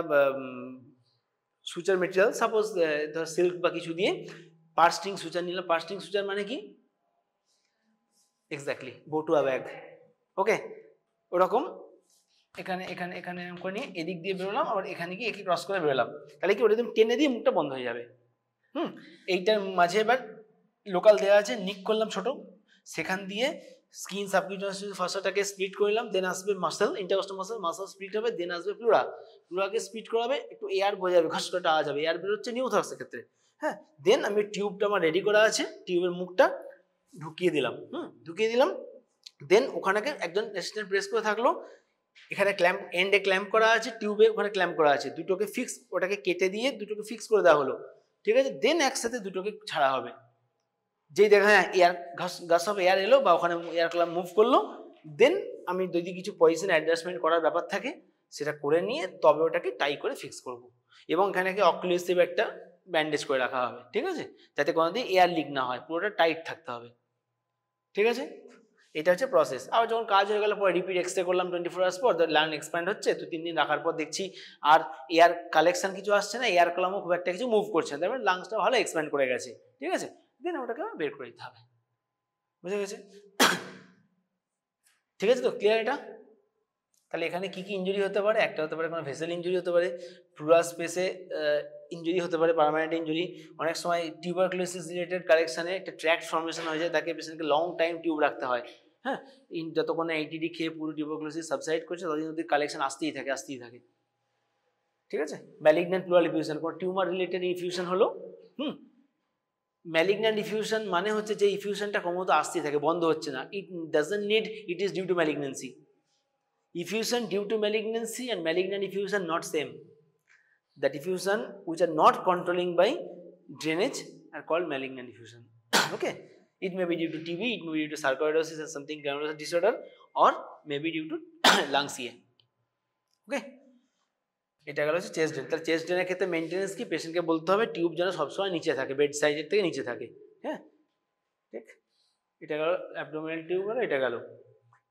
সুচার মেটেরিয়াল সাপোজ ধর সিল্ক বা কিছু দিয়ে পার্স্টিং সুচার নিলাম, পার্স্টিং সুচার মানে কি, এক্স্যাক্টলি বটুয়া ব্যাগ, ওকে, ওরকম এখানে এখানে এখানে করে নিয়ে এদিক দিয়ে বেরোলাম, আবার এখানে গিয়ে একে ক্রস করে বেরোলাম, তাহলে কি ওটা তুমি টেনে দিয়ে মুখটা বন্ধ হয়ে যাবে, এইটার মাঝে এবার লোকাল দেওয়া আছে, নিক করলাম ছোট, সেখান দিয়ে স্কিন সাবকিউটানাস ফার্স্টটাকে স্প্লিট করলাম, দেন আসবে মাসল, ইন্টারকোস্টাল মাসল স্প্লিট হবে, দেন আসবে প্লুরাকে স্প্লিট করাবে, একটু এয়ার বোঝাবে, ঘাস করে আওয়াজ হবে, এয়ার বেরোচ্ছে নিউথরাক্সের ক্ষেত্রে, হ্যাঁ, দেন আমি টিউবটা আমার রেডি করা আছে, টিউবের মুখটা ঢুকিয়ে দিলাম, দেন ওখানে একজন অ্যাসিস্ট্যান্ট প্রেস করে থাকলো, এখানে ক্ল্যাম্প এন্ডে ক্ল্যাম্প করা আছে, টিউবে ওখানে ক্ল্যাম্প করা আছে, দুটোকে ফিক্স, ওটাকে কেটে দিয়ে দুটোকে ফিক্স করে দেওয়া হলো, ঠিক আছে, দেন একসাথে দুটোকে ছাড়া হবে, যেই দেখা হ্যাঁ এয়ার গাস অফ এয়ার এলো বা ওখানে এয়ার ক্লাম মুভ করলো, দেন আমি যদি কিছু পজিশন অ্যাডজাস্টমেন্ট করার ব্যাপার থাকে সেটা করে নিয়ে তবে ওটাকে টাই করে ফিক্স করব, এবং এখানে অক্লুসিভ একটা ব্যান্ডেজ করে রাখা হবে, ঠিক আছে, যাতে কোনোদিন এয়ার লিক না হয়, পুরোটা টাইট থাকতে হবে, ঠিক আছে, এটা হচ্ছে প্রসেস। আবার যখন কাজ হয়ে গেল পরে রিপিট এক্সরে করলাম 24 আওয়ার্স পর, লাং এক্সপ্যান্ড হচ্ছে, 2-3 দিন রাখার পর দেখছি আর এয়ার কালেকশন কিছু আসছে না, এয়ার কলামও খুব একটা কিছু মুভ করছে না, তার মানে লাংসটা ভালো এক্সপ্যান্ড করে গেছে, ঠিক আছে, দেন ওটাকে বের করে দিতে হবে, বুঝে গেছে, ঠিক আছে, তো ক্লিয়ার এটা, তাহলে এখানে কি কি ইনজুরি হতে পারে, একটা হতে পারে কোনো ভেসেল ইনজুরি হতে পারে, প্লুরাল স্পেসে ইনজুরি হতে পারে, পার্মানেন্ট ইনজুরি, অনেক সময় টিউবারকুলোসিস রিলেটেড কালেকশনে একটা ট্র্যাক্ট ফর্মেশন হয়ে যায়, তাকে পেশেন্টকে লং টাইম টিউব রাখতে হয়, হ্যাঁ, যতক্ষণ এইটিডি খেয়ে পুরো টিউবারকুলোসিস সাবসাইড করছে ততদিন অবধি কালেকশন আসতেই থাকে, ঠিক আছে, ম্যালিগন্যান্ট প্লুরাল ইফিউশন, কোনো টিউমার রিলেটেড ইনফিউশন হলো, ম্যালিগন্যান্ট ইফিউশন মানে হচ্ছে যে ইফিউশনটা ক্রমশ আসতে থাকে, বন্ধ হচ্ছে না। It doesn't need it is due to malignancy. Effusion due to malignancy and malignant effusion not same. That effusion which are not controlling by drainage are called malignant effusion. Okay, it may be due to TB, it may be due to sarcoidosis or something granulosa disorder, or maybe due to lung CA. Okay, এটা গেল হচ্ছে chest drain. তাহলে chest ড্রেনের ক্ষেত্রে maintenance কি, পেশেন্টকে বলতে হবে টিউব যেন সবসময় নিচে থাকে, বেড সাইডের থেকে নিচে থাকে। হ্যাঁ, ঠিক, এটা গেল অ্যাবডোমিনাল টিউব গেল, এটা গেল।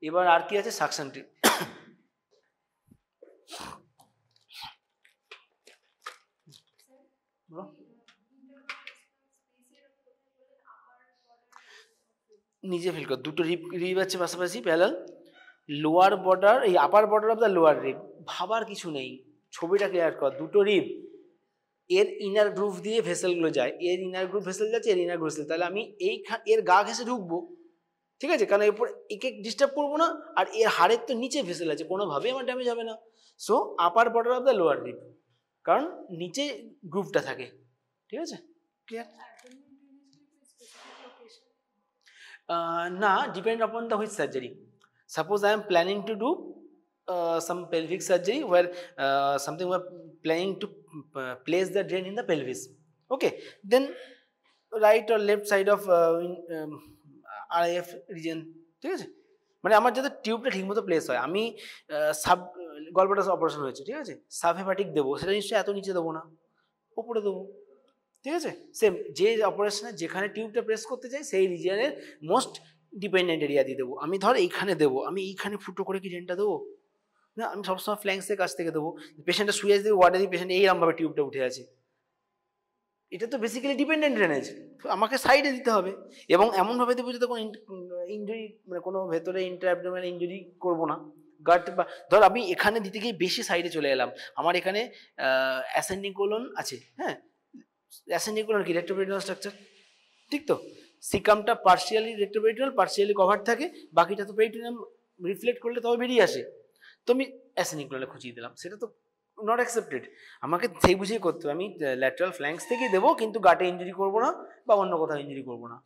এবার আর কি আছে, সাকশন টিউব। নিজে ফিল কর, দুটো রিব আছে পাশাপাশি প্যারালাল, লোয়ার বর্ডার, এই upper border of the lower rib, ভাবার কিছু নেই, ছবিটা ক্লিয়ার কর। দুটো রিব, এর ইনার গ্রুভ দিয়ে ভেসেলগুলো যায়, এর ইনার গ্রুভ ভেসেল যাচ্ছে, এর ইনার গ্রুভ ভেসেল, তাহলে আমি এই এর গা ঘেসে ঢুকবো, ঠিক আছে, কারণ এরপর একে ডিস্টার্ব করবো না, আর এর হাড়ের তো নিচে ভেসেল আছে, কোনোভাবেই আমার ড্যামেজ হবে না। So upper border of the lower rib, কারণ নিচে গ্রুভটা থাকে, ঠিক আছে, ক্লিয়ার? না, depend upon the which surgery. Suppose I am planning to do some pelvic surgery where something we are planning to place the drain in the pelvis. Okay, then right or left side of RIF region, ঠিক আছে, মানে আমার যাতে টিউবটা ঠিকমতো place হয়। আমি sub gallbladder operation হয়েছে, ঠিক আছে, সাব হেপাটিক দেবো, সেটা নিশ্চয়ই এত নিচে দেবো না, উপরে দেবো, ঠিক আছে। সেম যে অপারেশনে যেখানে টিউবটা প্রেস করতে চাই সেই রিজিয়নের মোস্ট ডিপেন্ডেন্ট এরিয়া দিয়ে দেবো। আমি ধর এইখানে দেবো, আমি এইখানে ফুটো করে কি ড্রেনটা দেবো না, আমি সবসময় ফ্ল্যাঙ্কসের কাছ থেকে দেবো। পেশেন্টটা শুয়ে আছে, ওয়ার্ডে দিয়ে পেশেন্ট এইরকমভাবে টিউবটা উঠে আছে, এটা তো বেসিক্যালি ডিপেন্ডেন্ট ড্রেনেজ, আমাকে সাইডে দিতে হবে, এবং এমনভাবে দেবো যাতে কোনো ইঞ্জুরি, মানে কোনো ভেতরে ইন্টারঅ্যাবডোমিনাল ইঞ্জুরি করবো না। গাট বা ধর আমি এখানে দিতে গিয়ে বেশি সাইডে চলে এলাম, আমার এখানে অ্যাসেন্ডিং কোলন আছে, হ্যাঁ, অ্যাসেন্ডিং কোলন কি রেক্টোপেরিটোনাল স্ট্রাকচার, ঠিক তো, সিকামটা পার্শিয়ালি রেক্টোপেরিটোনাল, পার্শিয়ালি কভার থাকে, বাকিটা তো পেরিটোনিয়াম রিফ্লেক্ট করলে তবে বেরিয়ে আসে, তো আমি অ্যাসেন্ডিং কোলনে খুঁজিয়ে দিলাম, সেটা তো নট অ্যাকসেপ্টেড। আমাকে সেই বুঝেই করতে হবে, আমি ল্যাটারাল ফ্ল্যাঙ্কস থেকেই দেবো, কিন্তু গাটে ইঞ্জুরি করবো না বা অন্য কোথাও ইঞ্জুরি করবো না,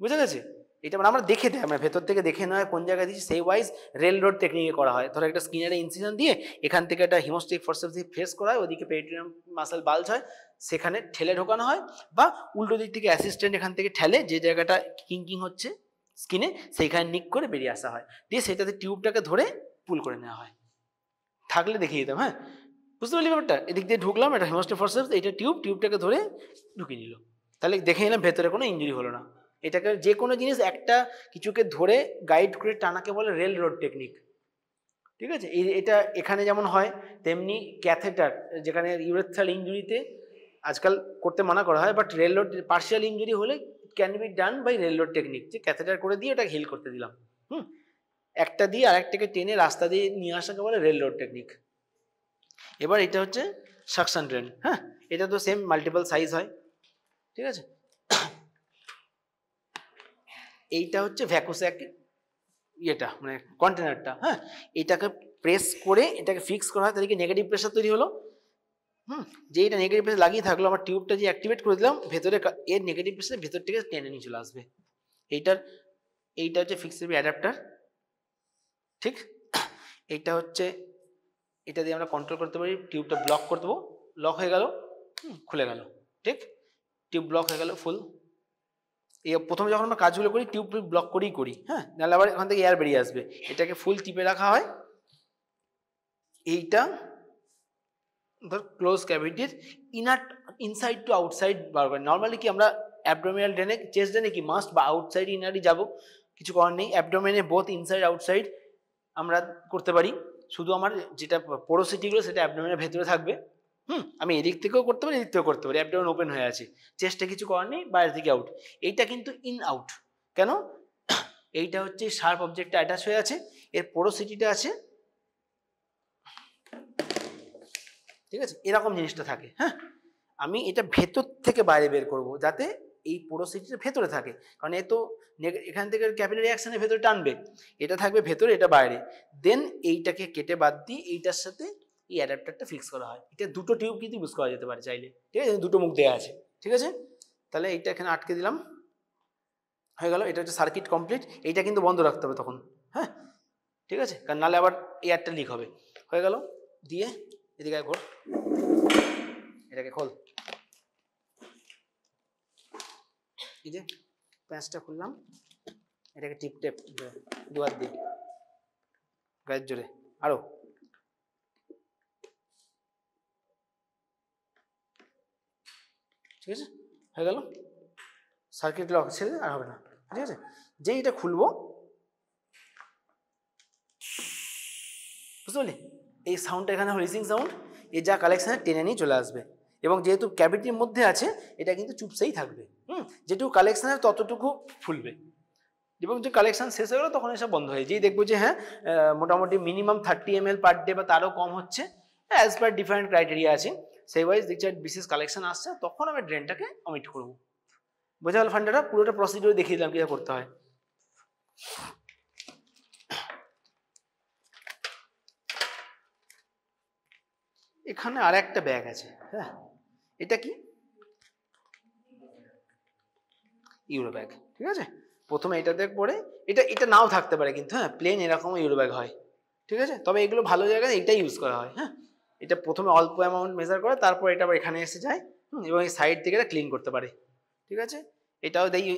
বুঝে গেছে? এটা মানে আমরা দেখে দেয়, আমরা ভেতর থেকে দেখে নেওয়া কোন জায়গায় দিচ্ছি, সেই ওয়াইজ রেল রোড টেকনিকে করা হয়। ধরো একটা স্কিনারে ইনসিশন দিয়ে এখান থেকে একটা হিমোস্টেটিক ফোর্সেপস দিয়ে ফেস করা হয়, ওদিকে পেরিটোনিয়াম মাসল বাল্জ হয়, সেখানে ঠেলে ঢোকানো হয়, বা উল্টো দিক থেকে অ্যাসিস্ট্যান্ট এখান থেকে ঠেলে যে জায়গাটা কিঙ্কিং হচ্ছে স্কিনে সেইখানে নিক করে বেরিয়ে আসা হয়, দিয়ে সেটাতে টিউবটাকে ধরে পুল করে নেওয়া হয়। থাকলে দেখিয়ে দিতাম, হ্যাঁ, বুঝতে পারলি ব্যাপারটা? এদিক দিয়ে ঢুকলাম, এটা হিমোস্টেটিক ফোর্সেপস, এটা টিউবটাকে ধরে ঢুকিয়ে নিল, তাহলে দেখে নিলাম ভেতরে কোনো ইঞ্জুরি হলো না। এটাকে যে কোনো জিনিস একটা কিছুকে ধরে গাইড করে টানাকে বলে রেল রোড টেকনিক, ঠিক আছে। এটা এখানে যেমন হয়, তেমনি ক্যাথেটার, যেখানে ইউরেথ্রাল ইঞ্জুরিতে আজকাল করতে মানা করা হয়, but rail road partial injury হলে can be done by rail road technique, যে ক্যাথেটার করে দিয়ে ওটাকে হিল করতে দিলাম, একটা দিয়ে আরেকটাকে টেনে রাস্তা দিয়ে নিয়ে আসাকে বলে রেল রোড টেকনিক। এবার এটা হচ্ছে সাকশন ড্রেন, হ্যাঁ, এটা তো সেম মাল্টিপল সাইজ হয়, ঠিক আছে। এইটা হচ্ছে ভ্যাকুস্যাক ইয়েটা, মানে কন্টেনারটা, হ্যাঁ, এটাকে প্রেস করে এটাকে ফিক্স করা হয়, তাহলে কি নেগেটিভ প্রেশার তৈরি হলো, যে এটা নেগেটিভ প্রেশার লাগিয়ে থাকলো, আমার টিউবটা যে অ্যাক্টিভেট করে দিলাম, ভেতরে এর নেগেটিভ প্রেশার ভেতর থেকে টেনে নিয়ে চলে আসবে। এইটা হচ্ছে ফিক্সড অ্যাডাপ্টার, ঠিক। এইটা হচ্ছে, এটা দিয়ে আমরা কন্ট্রোল করতে পারি, টিউবটা ব্লক করে দেবো, লক হয়ে গেল, খুলে গেল, ঠিক, টিউব ব্লক হয়ে গেল ফুল। এই প্রথমে যখন আমরা কাজগুলো করি টিউব ব্লক করেই করি, হ্যাঁ, নাহলে আবার এখান থেকে এয়ার বেরিয়ে আসবে। এটাকে ফুল টিপে রাখা হয়, এইটা ধর ক্লোজ ক্যাভিটির ইনসাইড টু আউটসাইড বারবার। নর্মালি কি আমরা অ্যাবডোমিনাল ড্রেনে, চেস্ট ড্রেনে কি মাস্ট বা আউটসাইড ইনারই যাব, কিছু করার নেই। অ্যাবডোমেনে বোথ ইনসাইড আউটসাইড আমরা করতে পারি, শুধু আমার যেটা পোরোসিটিগুলো সেটা অ্যাবডোমেনের ভেতরে থাকবে, আমি এদিক থেকেও করতে পারি, এদিক থেকেও করতে পারি, অ্যাবডোমেন ওপেন হয়ে আছে, চেস্টে কিছু করার নেই, বাইরে থেকে আউট। এইটা কিন্তু ইন আউট, কেন? এইটা হচ্ছে শার্প অবজেক্টটা অ্যাটাচ হয়ে আছে, এর পোরোসিটিটা আছে, ঠিক আছে, এরকম জিনিসটা থাকে, হ্যাঁ। আমি এটা ভেতর থেকে বাইরে বের করব, যাতে এই পোরোসিটিটা ভেতরে থাকে, কারণ এ তো এখান থেকে ক্যাপিলারি অ্যাকশনের ভেতরে টানবে, এটা থাকবে ভেতরে, এটা বাইরে। দেন এইটাকে কেটে বাদ দিয়ে এইটার সাথে এই অ্যাডাপ্টারটা ফিক্স করা হয়। এটা দুটো টিউব কিন্তু ইউজ করা যেতে পারে চাইলে, ঠিক আছে, দুটো মুখ দেওয়া আছে, ঠিক আছে। তাহলে এইটা এখানে আটকে দিলাম, হয়ে গেল। এটা হচ্ছে সার্কিট কমপ্লিট। এইটা কিন্তু বন্ধ রাখতে হবে তখন, হ্যাঁ ঠিক আছে, কারণ নাহলে আবার এয়ারটা লিক হবে। হয়ে গেল, দিয়ে এদিকে ঘোর, এটাকে খোল, এই যে প্যাঁচটা খুললাম, এটাকে টিপ টেপ দুয়ার দিই গায়ের জোরে, আরো ঠিক আছে, হয়ে গেল। সার্কিট লক ছেড়ে আর হবে না, ঠিক আছে। যেই এটা খুলবো, বুঝতে পারলি, এই সাউন্ডটা এখানে রিসিং সাউন্ড, এই যা কালেকশানে টেনে নিয়ে চলে আসবে। এবং যেহেতু ক্যাভিটির মধ্যে আছে, এটা কিন্তু চুপসেই থাকবে, যেটুকু কালেকশানের ততটুকু ফুলবে। এবং যে কালেকশান শেষ হয়ে গেলো তখন এসব বন্ধ হয়ে যেই দেখবো যে হ্যাঁ মোটামুটি মিনিমাম 30 ml পার ডে বা তারও কম হচ্ছে, অ্যাজ পার ডিফারেন্ট ক্রাইটেরিয়া আছে, সেই ওয়াইজ দেখছি বিশেষ কালেকশন আসছে, তখন আমি ড্রেনটাকে অমিট করবো। বোঝা গেল ফান্ডাটা? পুরোটা প্রসিডিওর দেখিয়ে দিলাম কীভাবে করতে হয়। এখানে আর একটা ব্যাগ আছে, হ্যাঁ এটা কি ইউরো ব্যাগ, ঠিক আছে। প্রথমে এটা দেখ, পরে এটা নাও থাকতে পারে কিন্তু, হ্যাঁ প্লেন এরকম ইউরো ব্যাগ হয়, ঠিক আছে। তবে এগুলো ভালো জায়গায় এটাই ইউজ করা হয়, হ্যাঁ। এটা প্রথমে অল্প অ্যামাউন্ট মেজার করে, তারপর এটা আবার এখানে এসে যায়, এবং এই সাইড থেকে এটা ক্লিন করতে পারে, ঠিক আছে। এটাও দেখি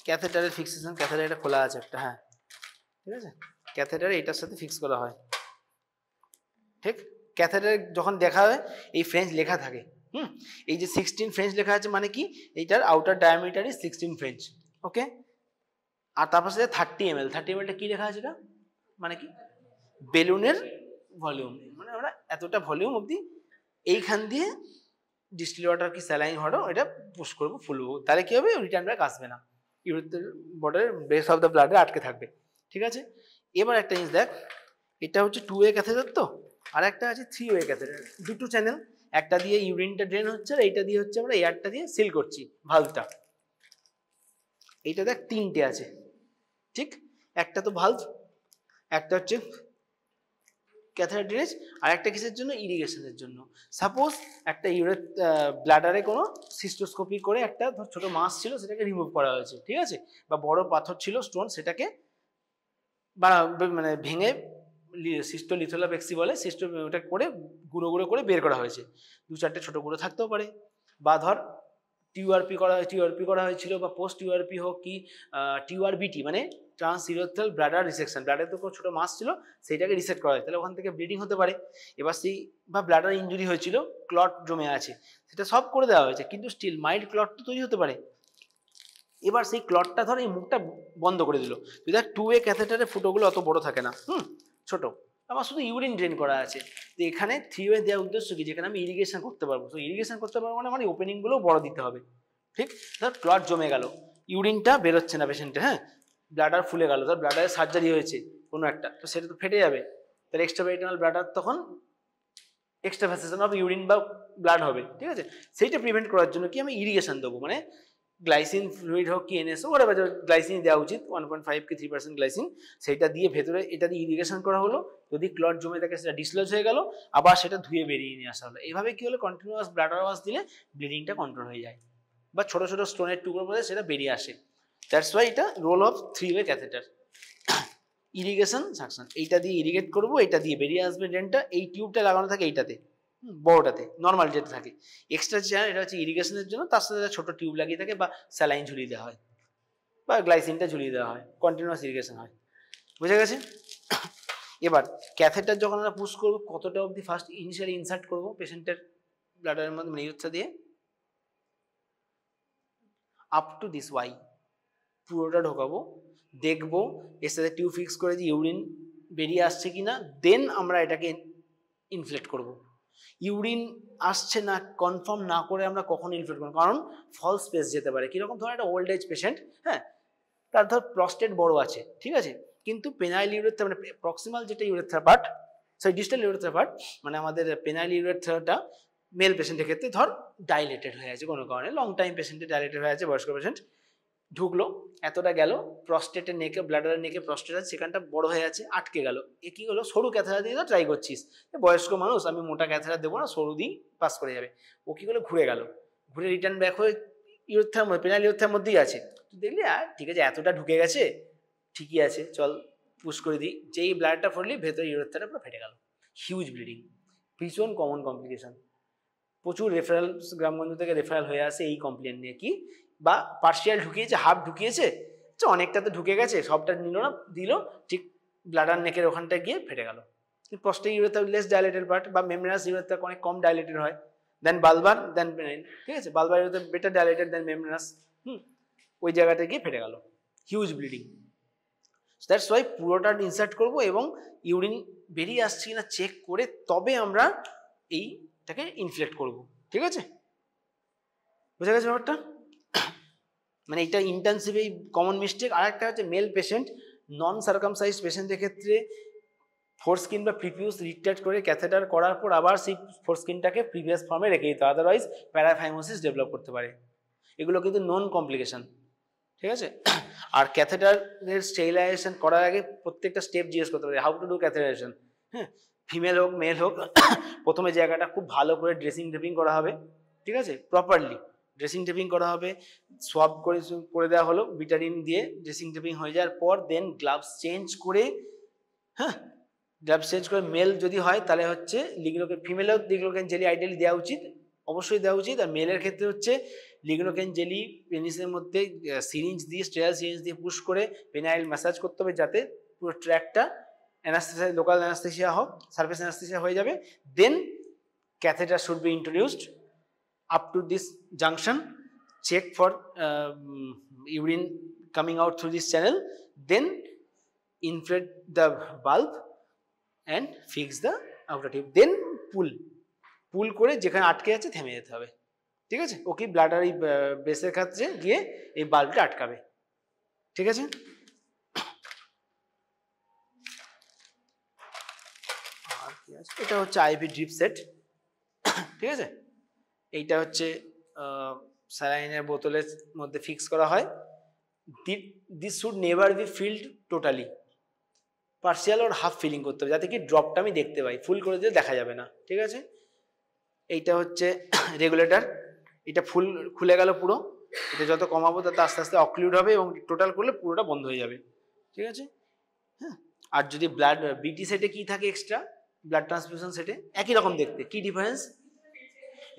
ক্যাথেটারের ফিক্সেশন, ক্যাথেটার এটা খোলা আছে একটা, হ্যাঁ ঠিক আছে, ক্যাথেটারে এটার সাথে ফিক্স করা হয়, ঠিক। ক্যাথেটারে যখন দেখা হয় এই ফ্রেঞ্চ লেখা থাকে, এই যে 16 ফ্রেঞ্চ লেখা আছে মানে কি, এইটার আউটার ডায়ামিটার ইজ 16 ফ্রেঞ্চ, ওকে। আর তারপর সাথে 30 ml, 30 ml কি লেখা আছে এটা মানে কি, বেলুনের ভলিউম, মানে আমরা এতটা ভলিউম অবধি এইখান দিয়ে ডিস্টিল ওয়াটার কি স্যালাইন ওয়াটার এটা পুশ করবো, ফুলবো, তাহলে কি হবে, রিটার্ন ব্যাক আসবে না, ইউরেথ্রাল বর্ডারের বেস অফ দ্য ব্লাডে আটকে থাকবে, ঠিক আছে। এবার একটা জিনিস দেখ, এটা হচ্ছে 2 ওয়ে ক্যাথেটার, তো আর একটা আছে 3 ওয়ে ক্যাথেটার, দুটো চ্যানেল, একটা দিয়ে ইউরিনটা ড্রেন হচ্ছে, আর এইটা দিয়ে হচ্ছে আমরা এয়ারটা দিয়ে সিল করছি ভালভটা। এইটা দেখ 3টে আছে, ঠিক, একটা তো ভালভ, একটা হচ্ছে ক্যাথেটার ড্রেনেজ, আর একটা কিসের জন্য, ইরিগেশনের জন্য। সাপোজ একটা ব্লাডারে কোনো সিস্টোস্কোপি করে একটা ছোট মাস ছিল, সেটাকে রিমুভ করা হয়েছে, ঠিক আছে, বা বড় পাথর ছিল স্টোন, সেটাকে মানে ভেঙে সিস্টোলিথোলাপেক্সি বলে, ওটা করে গুঁড়ো গুঁড়ো করে বের করা হয়েছে, 2-4টে ছোট গুঁড়ো থাকতেও পারে, বা ধর টিউআরপি করা হয়েছিল, বা পোস্ট টিউআরপি হোক কি টিউআরবিটি মানে ট্রান্সইউরেথ্রাল ব্লাডার রিসেকশন, ব্লাডারে তো কোনো ছোটো মাস ছিল, সেইটাকে রিসেট করা হয়, তাহলে ওখান থেকে ব্লিডিং হতে পারে। এবার সেই বা ব্লাডার ইঞ্জুরি হয়েছিল, ক্লট জমে আছে, সেটা সব করে দেওয়া হয়েছে, কিন্তু স্টিল মাইল্ড ক্লট তো তৈরি হতে পারে। এবার সেই ক্লটটা ধর এই মুখটা বন্ধ করে দিল, যদি 2 ওয়ে ক্যাথেটারের ফুটোগুলো অত বড় থাকে না, ছোট, আমার শুধু ইউরিন ড্রেন করা আছে, তো এখানে 3 ওয়ে দেওয়ার উদ্দেশ্য কি, যেখানে আমি ইরিগেশন করতে পারবো, তো ইরিগেশন করতে পারবো মানে আমার ওপেনিংগুলো বড় দিতে হবে, ঠিক। ধর ক্লট জমে গেল, ইউরিনটা বেরোচ্ছে না পেশেন্টের, হ্যাঁ, ব্লাডার ফুলে গেল, ধর ব্লাডারে সার্জারি হয়েছে কোনো একটা, তো সেটা তো ফেটে যাবে, তাহলে এক্সট্রাভাইটাল ব্লাডার তখন এক্সট্রাভাসেশন অফ ইউরিন বা ব্লাড হবে, ঠিক আছে। সেইটা প্রিভেন্ট করার জন্য কি আমি ইরিগেশন দেবো, মানে গ্লাইসিন ফ্লুইড হোক কি এনএসও ওরা গ্লাইসিন দেওয়া উচিত, 1.5 কি 3% গ্লাইসিন, সেইটা দিয়ে ভেতরে এটা দিয়ে ইরিগেশন করা হলো, যদি ক্লট জমে থাকে সেটা ডিসলজ হয়ে গেল, আবার সেটা ধুয়ে বেরিয়ে নিয়ে আসা হলো। এইভাবে কি হলো, কন্টিনিউয়াস ব্লাডার ওয়াশ দিলে ব্লিডিংটা কন্ট্রোল হয়ে যায়, বা ছোটো ছোটো স্টোনের টুকরো মধ্যে সেটা বেরিয়ে আসে। দ্যাটস ওয়াই এটা role of 3 way catheter. Irrigation suction, এইটা দিয়ে ইরিগেট করবো, এটা দিয়ে বেরিয়ে আসবে ড্রেনটা, এই টিউবটা লাগানো থাকে এইটাতে, বড়টাতে নর্মাল যেটা থাকে, এক্সট্রা চেয়ার এটা হচ্ছে ইরিগেশনের জন্য, তার সাথে ছোট টিউব লাগিয়ে থাকে, বা স্যালাইন ঝুলিয়ে দেওয়া হয়, বা গ্লাইসিনটা ঝুলিয়ে দেওয়া হয়, কন্টিনিউয়াস ইরিগেশন হয়, বুঝে গেছে। এবার ক্যাথেটার যখন আমরা পুশ করবো, কতটা অবধি ফার্স্ট ইনিশিয়ালি ইনসার্ট করবো পেশেন্টের ব্লাডারের মধ্যে, ইউরেথ্রা দিয়ে আপ টু দিস ওয়াই পুরোটা ঢোকাবো, দেখবো এর সাথে টিউব ফিক্স করে যে ইউরিন বেরিয়ে আসছে কিনা, দেন আমরা এটাকে ইনফ্লেক্ট করব। ইউরিন আসছে না কনফার্ম না করে আমরা কখন ইনফ্লেক্ট করবো, কারণ ফলস স্পেস যেতে পারে। কীরকম, ধর একটা ওল্ড এজ পেশেন্ট, হ্যাঁ, তার ধর প্রস্টেট বড় আছে, ঠিক আছে, কিন্তু পেনাইল ইউরেথ্রা মানে প্রক্সিমাল যেটা urethra part, sorry distal urethra part, মানে আমাদের পেনাইল ইউরেথ্রাটা মেল পেশেন্টের ক্ষেত্রে ধর ডাইলেটেড হয়ে আছে কোনো কারণে, লং টাইম পেশেন্টে ডাইলেটেড হয়ে আছে, বয়স্ক পেশেন্ট, ঢুকলো এতটা গেল, প্রস্টেটের নেকে ব্লাডারের নেকে প্রস্টেট আছে, সেখানটা বড় হয়ে আছে, আটকে গেল, এ কি হলো, সরু ক্যাথেটার দিয়ে তো ট্রাই করছিস, বয়স্ক মানুষ আমি মোটা ক্যাথেটার দেবো না, সরু দিই পাস করে যাবে, ও কি হলো, ঘুরে গেল, ঘুরে রিটার্ন ব্যাক হয়ে ইউরেথ্রার মধ্যে পেনাল ইউরেথ্রার মধ্যেই আছে, দেখলি ঠিক আছে এতটা ঢুকে গেছে, ঠিকই আছে, চল পুশ করে দিই, যেই ব্লাডটা পড়লি ভেতরে ইউরেথ্রাটা পুরো ফেটে গেল, হিউজ ব্লিডিং, ভীষণ কমন কমপ্লিকেশন। প্রচুর রেফারেল গ্রামগঞ্জ থেকে রেফারেল হয়ে আসে এই কমপ্লেন নিয়ে, কি বা পার্শিয়াল ঢুকিয়েছে, হাফ ঢুকিয়েছে, অনেকটা তো ঢুকে গেছে, সবটা নিল না, দিল ঠিক ব্লাডার নেকের ওখানটা গিয়ে ফেটে গেল। Prostate urethra less dilated part বা মেমব্রেনাস ইউরেথ্রা অনেক কম ডাইলেটেড হয় দেন বালবার দেন পেনাইল, ঠিক আছে, বালবার ইউরেথ্রা বেটার ডাইলেটেড দেন মেমব্রেনাস, ওই জায়গাটা গিয়ে ফেটে গেল, হিউজ ব্লিডিং। দ্যাটস ওয়াই পুরোটা ইনসার্ট করব এবং ইউরিন বেরিয়ে আসছে কিনা চেক করে তবে আমরা এইটাকে ইনফ্লেক্ট করব, ঠিক আছে, বুঝা গেছে ব্যাপারটা? মানে এটা ইন্টেন্সিভ এই কমন মিস্টেক। আর একটা হচ্ছে মেল পেশেন্ট, নন সার্কামসাইজ পেশেন্টের ক্ষেত্রে ফোরস্কিন বা প্রিভিউস রিট্রাক্ট করে ক্যাথেটার করার পর আবার সেই ফোরস্কিনটাকে প্রিভিয়াস ফর্মে রেখে দিতে, আদারওয়াইজ প্যারাফাইমোসিস ডেভেলপ করতে পারে। এগুলো কিন্তু নন কমপ্লিকেশন, ঠিক আছে। আর ক্যাথেটারের স্টেরিলাইজেশন করার আগে প্রত্যেকটা স্টেপ জিজ্ঞেস করতে পারে, হাউ টু ডু ক্যাথেটারাইজেশন, হ্যাঁ, ফিমেল হোক মেল হোক, প্রথমে জায়গাটা খুব ভালো করে ড্রেসিং ড্রেপিং করা হবে, ঠিক আছে, প্রপারলি ড্রেসিং টেপিং করা হবে, সোয়াব করে দেওয়া হলো বিটারিন দিয়ে, ড্রেসিং টেপিং হয়ে যাওয়ার পর দেন গ্লাভস চেঞ্জ করে, হ্যাঁ, গ্লাভস চেঞ্জ করে মেল যদি হয় তাহলে হচ্ছে লিগ্নোকেন, ফিমেলেও লিগ্নোকেন জেলি আইডিয়ালি দেওয়া উচিত, অবশ্যই দেওয়া উচিত। আর মেলের ক্ষেত্রে হচ্ছে লিগ্নোকেন জেলি পেনিসের মধ্যে সিরিঞ্জ দিয়ে, স্টেরাইল সিরিঞ্জ দিয়ে পুশ করে পেনাইল ম্যাসাজ করতে হবে যাতে পুরো ট্র্যাকটা অ্যানাস্থেসিয়া, লোকাল অ্যানাস্থেসিয়া হোক, সারফেস অ্যানাস্থেসিয়া হয়ে যাবে। Then catheter should be introduced up to this junction, check for urine coming out through this channel, then inflate the valve and fix the outer tube, then pull করে যেখানে আটকে আছে থেমে যেতে হবে, ঠিক আছে, ওকে ব্লাডার এই বেসের কাছে গিয়ে এই বাল্বটা আটকাবে, ঠিক আছে। আর কি আছে, এটা হচ্ছে আইভি ড্রিপ সেট, ঠিক আছে, এইটা হচ্ছে স্যালাইনের বোতলের মধ্যে ফিক্স করা হয়। This should never be filled totally, partial or half filling করতে হবে যাতে কি ড্রপটা আমি দেখতে পাই, ফুল করে দিলে দেখা যাবে না, ঠিক আছে। এইটা হচ্ছে রেগুলেটর, এটা খুলে গেল পুরো, এটা যত কমাবো তত আস্তে আস্তে অক্লুড হবে এবং টোটাল করলে পুরোটা বন্ধ হয়ে যাবে, ঠিক আছে, হ্যাঁ। আর যদি ব্লাড বিটি সেটে কি থাকে এক্সট্রা, ব্লাড ট্রান্সফিউশন সেটে একই রকম দেখতে, কি ডিফারেন্স,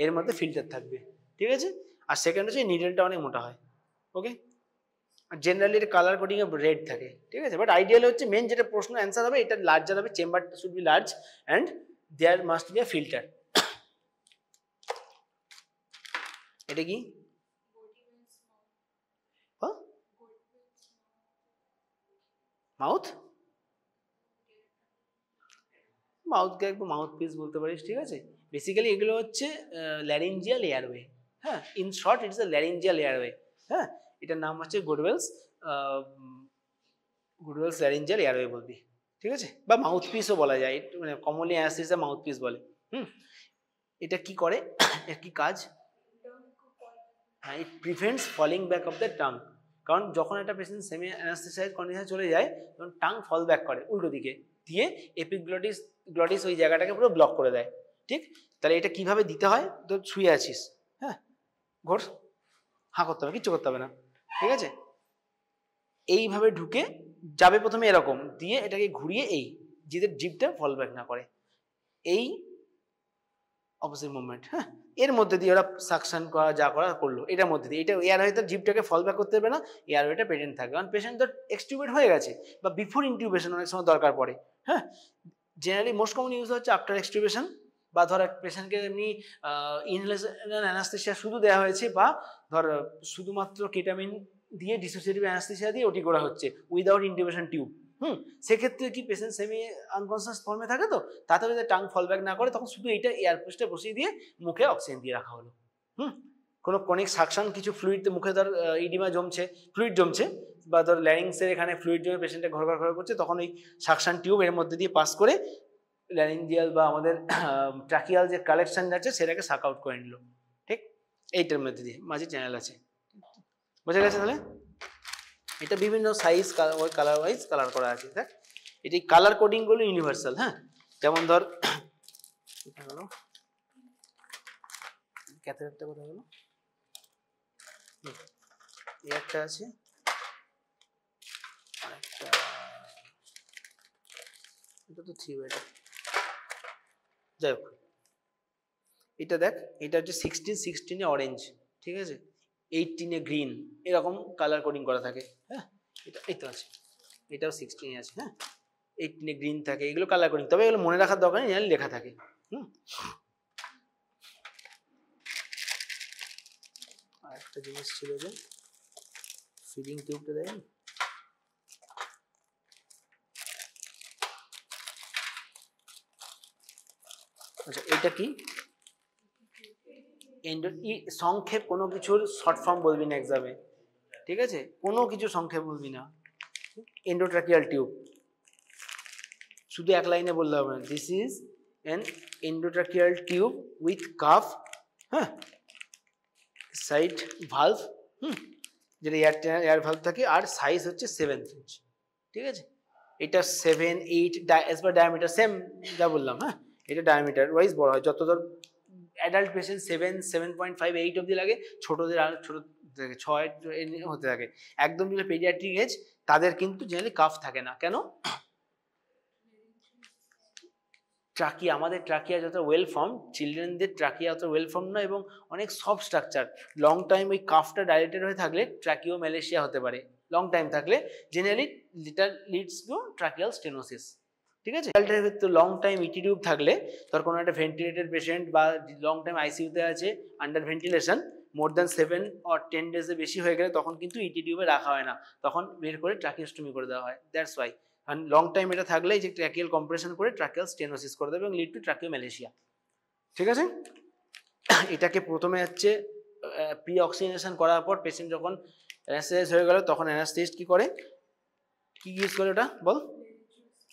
এর মধ্যে ফিল্টার থাকবে, ঠিক আছে। আর সেকেন্ড হচ্ছে নিডলটা অনেক মোটা হয়, ওকে। আর জেনারেলি এটা কালার কোডিং এ রেড থাকে, ঠিক আছে, বাট আইডিয়াল হচ্ছে মেন যেটা প্রশ্ন অ্যান্সার হবে এটা লার্জার হবে, চেম্বারটা should be large and there must be a filter. এটা কি মাউথ, মাউথকে একদম মাউথ পিস বলতে পারিস, ঠিক আছে। বেসিক্যালি এগুলো হচ্ছে ল্যারিঞ্জিয়াল এয়ারওয়ে, হ্যাঁ, in short it's a laryngeal airway, হ্যাঁ, এটার নাম হচ্ছে গুডওয়েলস ল্যারিঞ্জিয়াল এয়ারওয়ে বলবি, ঠিক আছে, বা মাউথ পিসও বলা যায়, মানে কমনলি অ্যানেস্থেসিয়া মাউথ পিস বলে। এটা কি করে, এর কি কাজ, হ্যাঁ, it prevents falling back of the tongue, কারণ যখন একটা পেশেন্ট সেমি অ্যানাস্থেসাইজ কন্ডিশনে চলে যায় তখন টাং ফল ব্যাক করে উল্টো দিকে, দিয়ে এপিগ্লটিস ওই জায়গাটাকে পুরো ব্লক করে দেয়, ঠিক। তাহলে এটা কিভাবে দিতে হয়, তো শুয়ে আছিস, হ্যাঁ, ঘোর, হাঁ করতে হবে, কিচ্ছু করতে হবে না, ঠিক আছে, এইভাবে ঢুকে যাবে প্রথমে এরকম দিয়ে এটাকে ঘুরিয়ে এই যাতে জিপটা ফল ব্যাক না করে, এই অপোজিট মুভমেন্ট, হ্যাঁ, এর মধ্যে দিয়ে ওরা সাকশন করা যা করা করলো, এটার মধ্যে দিয়ে এটা এয়ারওয়েতে জিপটাকে ফল ব্যাক করতে হবে না, এয়ারওয়েটা পেটেন্ট থাকবে, কারণ পেশেন্ট তো এক্সটিউবেট হয়ে গেছে বা বিফোর ইনটিউবেশন অনেক সময় দরকার পড়ে, হ্যাঁ, জেনারেলি মোস্ট কমন ইউজ হচ্ছে আফটার এক্সটিউবেশন, বা ধর পেশেন্টকে এমনি ইনহেলেশন অ্যানাস্থেসিয়া শুধু দেওয়া হয়েছে, বা ধর শুধুমাত্র কেটামিন দিয়ে ডিসোসিয়েটিভ অ্যানাস্থেসিয়া দিয়ে ওটি করা হচ্ছে উইদাউট ইনটিউবেশন টিউব, সেক্ষেত্রে কি পেশেন্ট সেমি আনকনসিয়াস ফর্মে থাকে, তো তাতে যদি টাং ফল ব্যাক না করে তখন শুধু এইটা এয়ারপোস্টে বসিয়ে দিয়ে মুখে অক্সিজেন দিয়ে রাখা হলো, কোনো ক্রনিক সাকশন কিছু ফ্লুইড মুখে ধর ইডিমা জমছে, ফ্লুইড জমছে, বা ধর ল্যারিংসের এখানে ফ্লুইড জমে পেশেন্টে ঘর করছে, তখন ওই সাকশন টিউব এর মধ্যে দিয়ে পাস করে ল্যারিঞ্জিয়াল বা আমাদের ট্রাকিয়াল যে কালেকশন যাচ্ছে সেটাকে সাক আউট করে নিল, ঠিক, এইটার মধ্যে দিয়ে মাঝে চ্যানেল আছে, বোঝা গেছে তাহলে। এটা বিভিন্ন সাইজ কালার ওয়াইজ কালার করা আছে, দেখ এটি কালার কোডিং গুলো ইউনিভার্সাল, হ্যাঁ, যেমন ধর ক্যাথেটারটা কোথায় গেল, এই একটা আছে, আরেকটা এটা তো 3 এটা, যাই হোক এটা দেখ, এটা হচ্ছে 16 অরেঞ্জ, ঠিক আছে, 18 গ্রিন, এরকম কালার কোডিং করা থাকে। হ্যাঁ এটা এই তো আছে, এটাও 16 আছে। হ্যাঁ 18 গ্রিন থাকে, এগুলো কালার কোডিং, তবে এগুলো মনে রাখার দরকার নেই, লেখা থাকে। আর একটা জিনিস ছিল যে ফিলিং টিউবটা দেয়, আচ্ছা এটা কি সংক্ষেপ, কোনো কিছুর শর্ট ফর্ম বলবি না এক্সামে, ঠিক আছে, কোনো কিছু সংক্ষেপ বলবি না। এন্ডোট্রাকিয়াল টিউব, শুধু এক লাইনে বললে হবে না, this is an endotracheal tube with calf, হ্যাঁ সাইড ভালভ, যেটা এয়ার ভালভ থাকে, আর সাইজ হচ্ছে 7 ইঞ্চ, ঠিক আছে। এটা 7, 8 এস পার ডায়ামিটার, সেম যা বললাম। হ্যাঁ এটা ডায়ামিটার ওয়াইজ বড় হয়, যত ধর অ্যাডাল্ট পেশেন্ট 7, 7.5, 8 অবধি লাগে, ছোটদের আর ছোট থেকে 6 হতে থাকে। একদম যেগুলো পেডিয়াট্রিক এজ তাদের কিন্তু জেনারেলি কাফ থাকে না। কেন? ট্রাকিয়া, আমাদের ট্রাকিয়া যত ওয়েল ফর্ম, চিলড্রেনদের ট্রাকিয়া অত ওয়েল ফর্ম নয় এবং অনেক সফট স্ট্রাকচার। লং টাইম ওই কাফটা ডাইলেটেড হয়ে থাকলে ট্রাকিও ম্যালেশিয়া হতে পারে, লং টাইম থাকলে generally leads to tracheal stenosis, ঠিক আছে। তো লং টাইম ইটি টিউব থাকলে, ধর কোনো একটা ভেন্টিলেটেড পেশেন্ট বা লং টাইম আইসিইউতে আছে under ventilation, more than 7 or 10 ডেজে বেশি হয়ে গেলে তখন কিন্তু ইটি টিউবে রাখা হয় না, তখন বের করে ট্রাকিওস্টমি করে দেওয়া হয়। দ্যাটস ওয়াই লং টাইম এটা থাকলে যে ট্রাকিয়াল কম্প্রেশন করে ট্রাকিয়াল স্টেনোসিস করে দেবে এবং লিড টু ট্রাকিও ম্যালেশিয়া, ঠিক আছে। এটাকে প্রথমে হচ্ছে প্রি অক্সিজেনেশন করার পর পেশেন্ট যখন অ্যানাস্থেসিস হয়ে গেল তখন অ্যানাস্থেসিস্ট কি করে, কি ইউজ করে ওটা বল?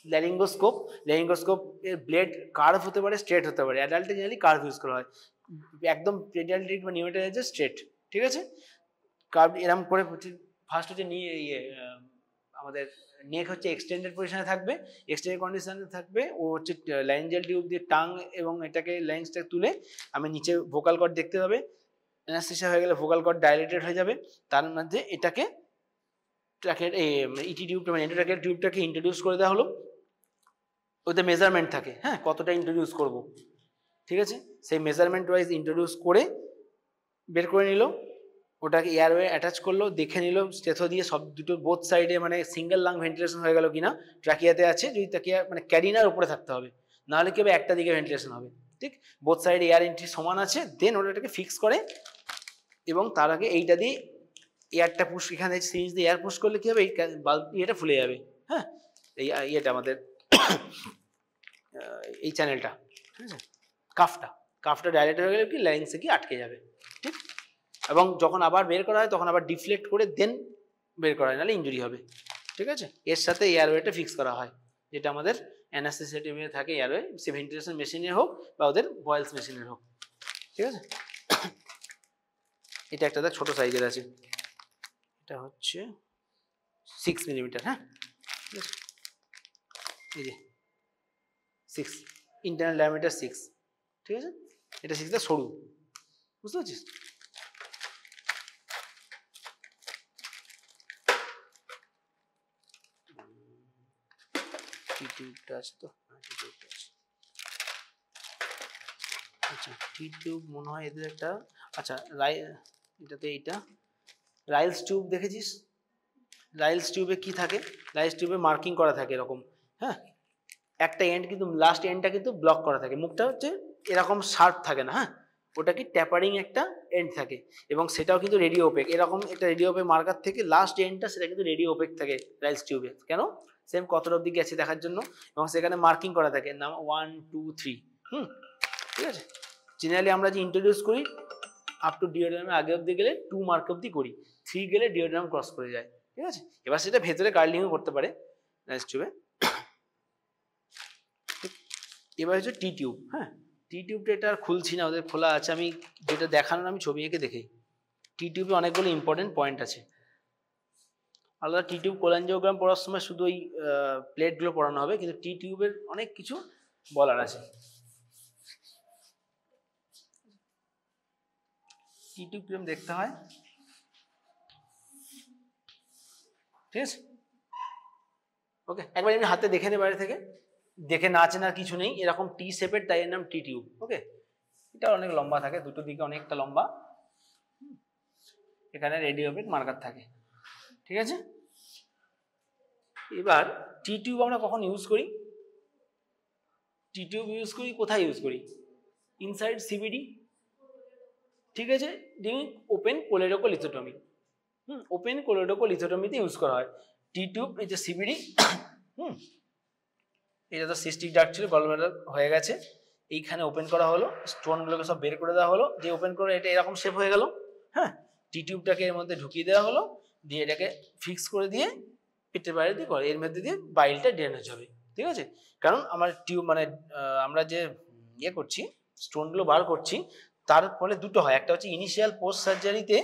ল্যারিঙ্গোস্কোপ। ল্যারিঙ্গোস্কোপ এর ব্লেড কার্ভ হতে পারে, স্ট্রেট হতে পারে। অ্যাডাল্টে জেনারেলি কার্ভ ইউজ করা হয়, একদম পেডিয়াট্রিক বা নিউনেটাল স্ট্রেট, ঠিক আছে। কার্ভ এরম করে ফার্স্ট হচ্ছে নিয়ে আমাদের নেক হচ্ছে এক্সটেন্ডেড পজিশনে থাকবে, এক্সটেন্ডেড কন্ডিশনে থাকবে। ও হচ্ছে লাইনজেল টিউব দিয়ে টাং এবং এটাকে লাইন্সটা তুলে আমি নিচে ভোকাল কর্ড দেখতে পাবে, অ্যানাস্থেসিয়া হয়ে গেলে ভোকাল কর্ড ডাইলেটেড হয়ে যাবে, তার মধ্যে এটাকে ট্র্যাকের ইটি টিউবটা মানে এন্ডোট্রাকিয়াল টিউবটাকে ইন্ট্রোডিউস করে দেওয়া হলো। ওতে মেজারমেন্ট থাকে, হ্যাঁ কতটা ইন্ট্রোডিউস করব, ঠিক আছে। সেই মেজারমেন্ট ওয়াইজ ইন্ট্রোডিউস করে বের করে নিল, ওটাকে এয়ারওয়ে অ্যাটাচ করলো, দেখে নিল স্টেথো দিয়ে সব দুটো বোথ সাইডে মানে সিঙ্গেল লাং ভেন্টিলেশন হয়ে গেল কিনা, ট্রাকিয়াতে আছে, যদি ট্রাকিয়া মানে ক্যারিনার উপরে থাকতে হবে, নাহলে কি হবে একটা দিকে ভেন্টিলেশন হবে, ঠিক। বোথ সাইডে এয়ার এন্ট্রি সমান আছে, দেন ওটাকে ফিক্স করে এবং তার আগে এইটা দিয়ে এয়ারটা পুশ, এখানে সিরিঞ্জ দিয়ে এয়ার পুশ করলে কি হবে, এই বাল্ব ইয়েটা ফুলে যাবে। হ্যাঁ এই ইয়েটা আমাদের এই চ্যানেলটা, ঠিক আছে, কাফটা ডাইরেক্ট হয়ে গেলে কি ল্যারিংসে কি আটকে যাবে, ঠিক। এবং যখন আবার বের করা হয় তখন আবার ডিফ্লেক্ট করে দেন বের করা হয়, নাহলে ইনজুরি হবে, ঠিক আছে। এর সাথে এয়ারওয়েটা ফিক্স করা হয়, যেটা আমাদের অ্যানাস্থেসিয়া টিমে থাকে এয়ারওয়ে, সে ভেন্টিলেশন মেশিনের হোক বা ওদের বয়েলস মেশিনের হোক, ঠিক আছে। এটা একটা ছোট সাইজের আছে, এটা হচ্ছে 6 মিলিমিটার, হ্যাঁ এই যে 6 ইন্টারনাল ডায়ামিটার 6, ঠিক আছে। এটা 6টা সরু, বুঝতে পারছিস। টিউবটা আছে তো, আচ্ছা টিউব মনে হয় এদের একটা, আচ্ছা এটাতে এইটা রাইলস টিউব দেখেছিস? রাইলস টিউবে কি থাকে, রাইলস টিউবে মার্কিং করা থাকে এরকম, হ্যাঁ একটা এন্ড কিন্তু লাস্ট এন্ডটা কিন্তু ব্লক করা থাকে, মুখটা হচ্ছে এরকম শার্প থাকে না, হ্যাঁ ওটা কি ট্যাপারিং একটা এন্ড থাকে এবং সেটাও কিন্তু রেডিও ওপেক, এরকম একটা রেডিও ওপেক মার্কার থেকে লাস্ট এন্ডটা সেটা কিন্তু রেডিও ওপেক থাকে রাইলস টিউবে। কেন? সেম কতটা অব্দি গেছে দেখার জন্য, এবং সেখানে মার্কিং করা থাকে নাম 1, 2, 3, ঠিক আছে। জেনারেলি আমরা যে ইন্ট্রোডিউস করি আপ টু ডিওড্রামের আগে অব্দি গেলে 2 মার্ক অব্দি করি, 3 গেলে ডিওড্রাম ক্রস করে যায়, ঠিক আছে। এবার সেটা ভেতরে গার্লিংও করতে পারে রাইলস টিউবে। এবার হচ্ছে টি টিউব, হ্যাঁ টি টিউবটা এটা আর খুলছি না, ওদের খোলা আছে, আমি যেটা দেখানোর আমি ছবি এঁকে দেখি। টি টিউবে অনেকগুলো ইম্পর্টেন্ট পয়েন্ট আছে আলাদা। টি টিউব কোলাঞ্জিওগ্রাম পড়ার সময় শুধু ওই প্লেটগুলো পড়ানো হবে, কিন্তু টি টিউবের অনেক কিছু বলার আছে। টি টিউব কিরকম দেখতে হয়, ঠিক আছে, ওকে। একবার এমনি হাতে দেখে নে বাইরে থেকে, দেখে না চেনার কিছু নেই, এরকম টি শেপের, তাই এর নাম টি টিউব। ওকে, এটা অনেক লম্বা থাকে, দুটো দিকে অনেকটা লম্বা, এখানে রেডিওপ্যাক মার্কার থাকে, ঠিক আছে। এবার টি টিউব আমরা কখন ইউজ করি? টি টিউব ইউজ করি কোথায় ইউজ করি? ইনসাইড সিবিডি, ঠিক আছে, ডিউরিং ওপেন কোলেডোকোলিথোটমি। ওপেন কোলেডোকোলিথোটমিতে ইউজ করা হয় টি টিউব। এই যে সিবিডি, এটা তো সিস্টিক ডাক্ট ছিল, গলব্লাডার হয়ে গেছে, এইখানে ওপেন করা হলো, স্টোনগুলোকে সব বের করে দেওয়া হলো, দিয়ে ওপেন করে এটা এরকম শেপ হয়ে গেল। হ্যাঁ, টি টিউবটাকে এর মধ্যে ঢুকিয়ে দেওয়া হলো, দিয়ে এটাকে ফিক্স করে দিয়ে পেটের বাইরে দিয়ে করে, এর মধ্যে দিয়ে বাইলটা ড্রেনেজ হবে, ঠিক আছে। কারণ আমার টিউব মানে আমরা যে ইয়ে করছি, স্টোনগুলো বার করছি, তার ফলে দুটো হয়, একটা হচ্ছে ইনিশিয়াল পোস্ট সার্জারিতে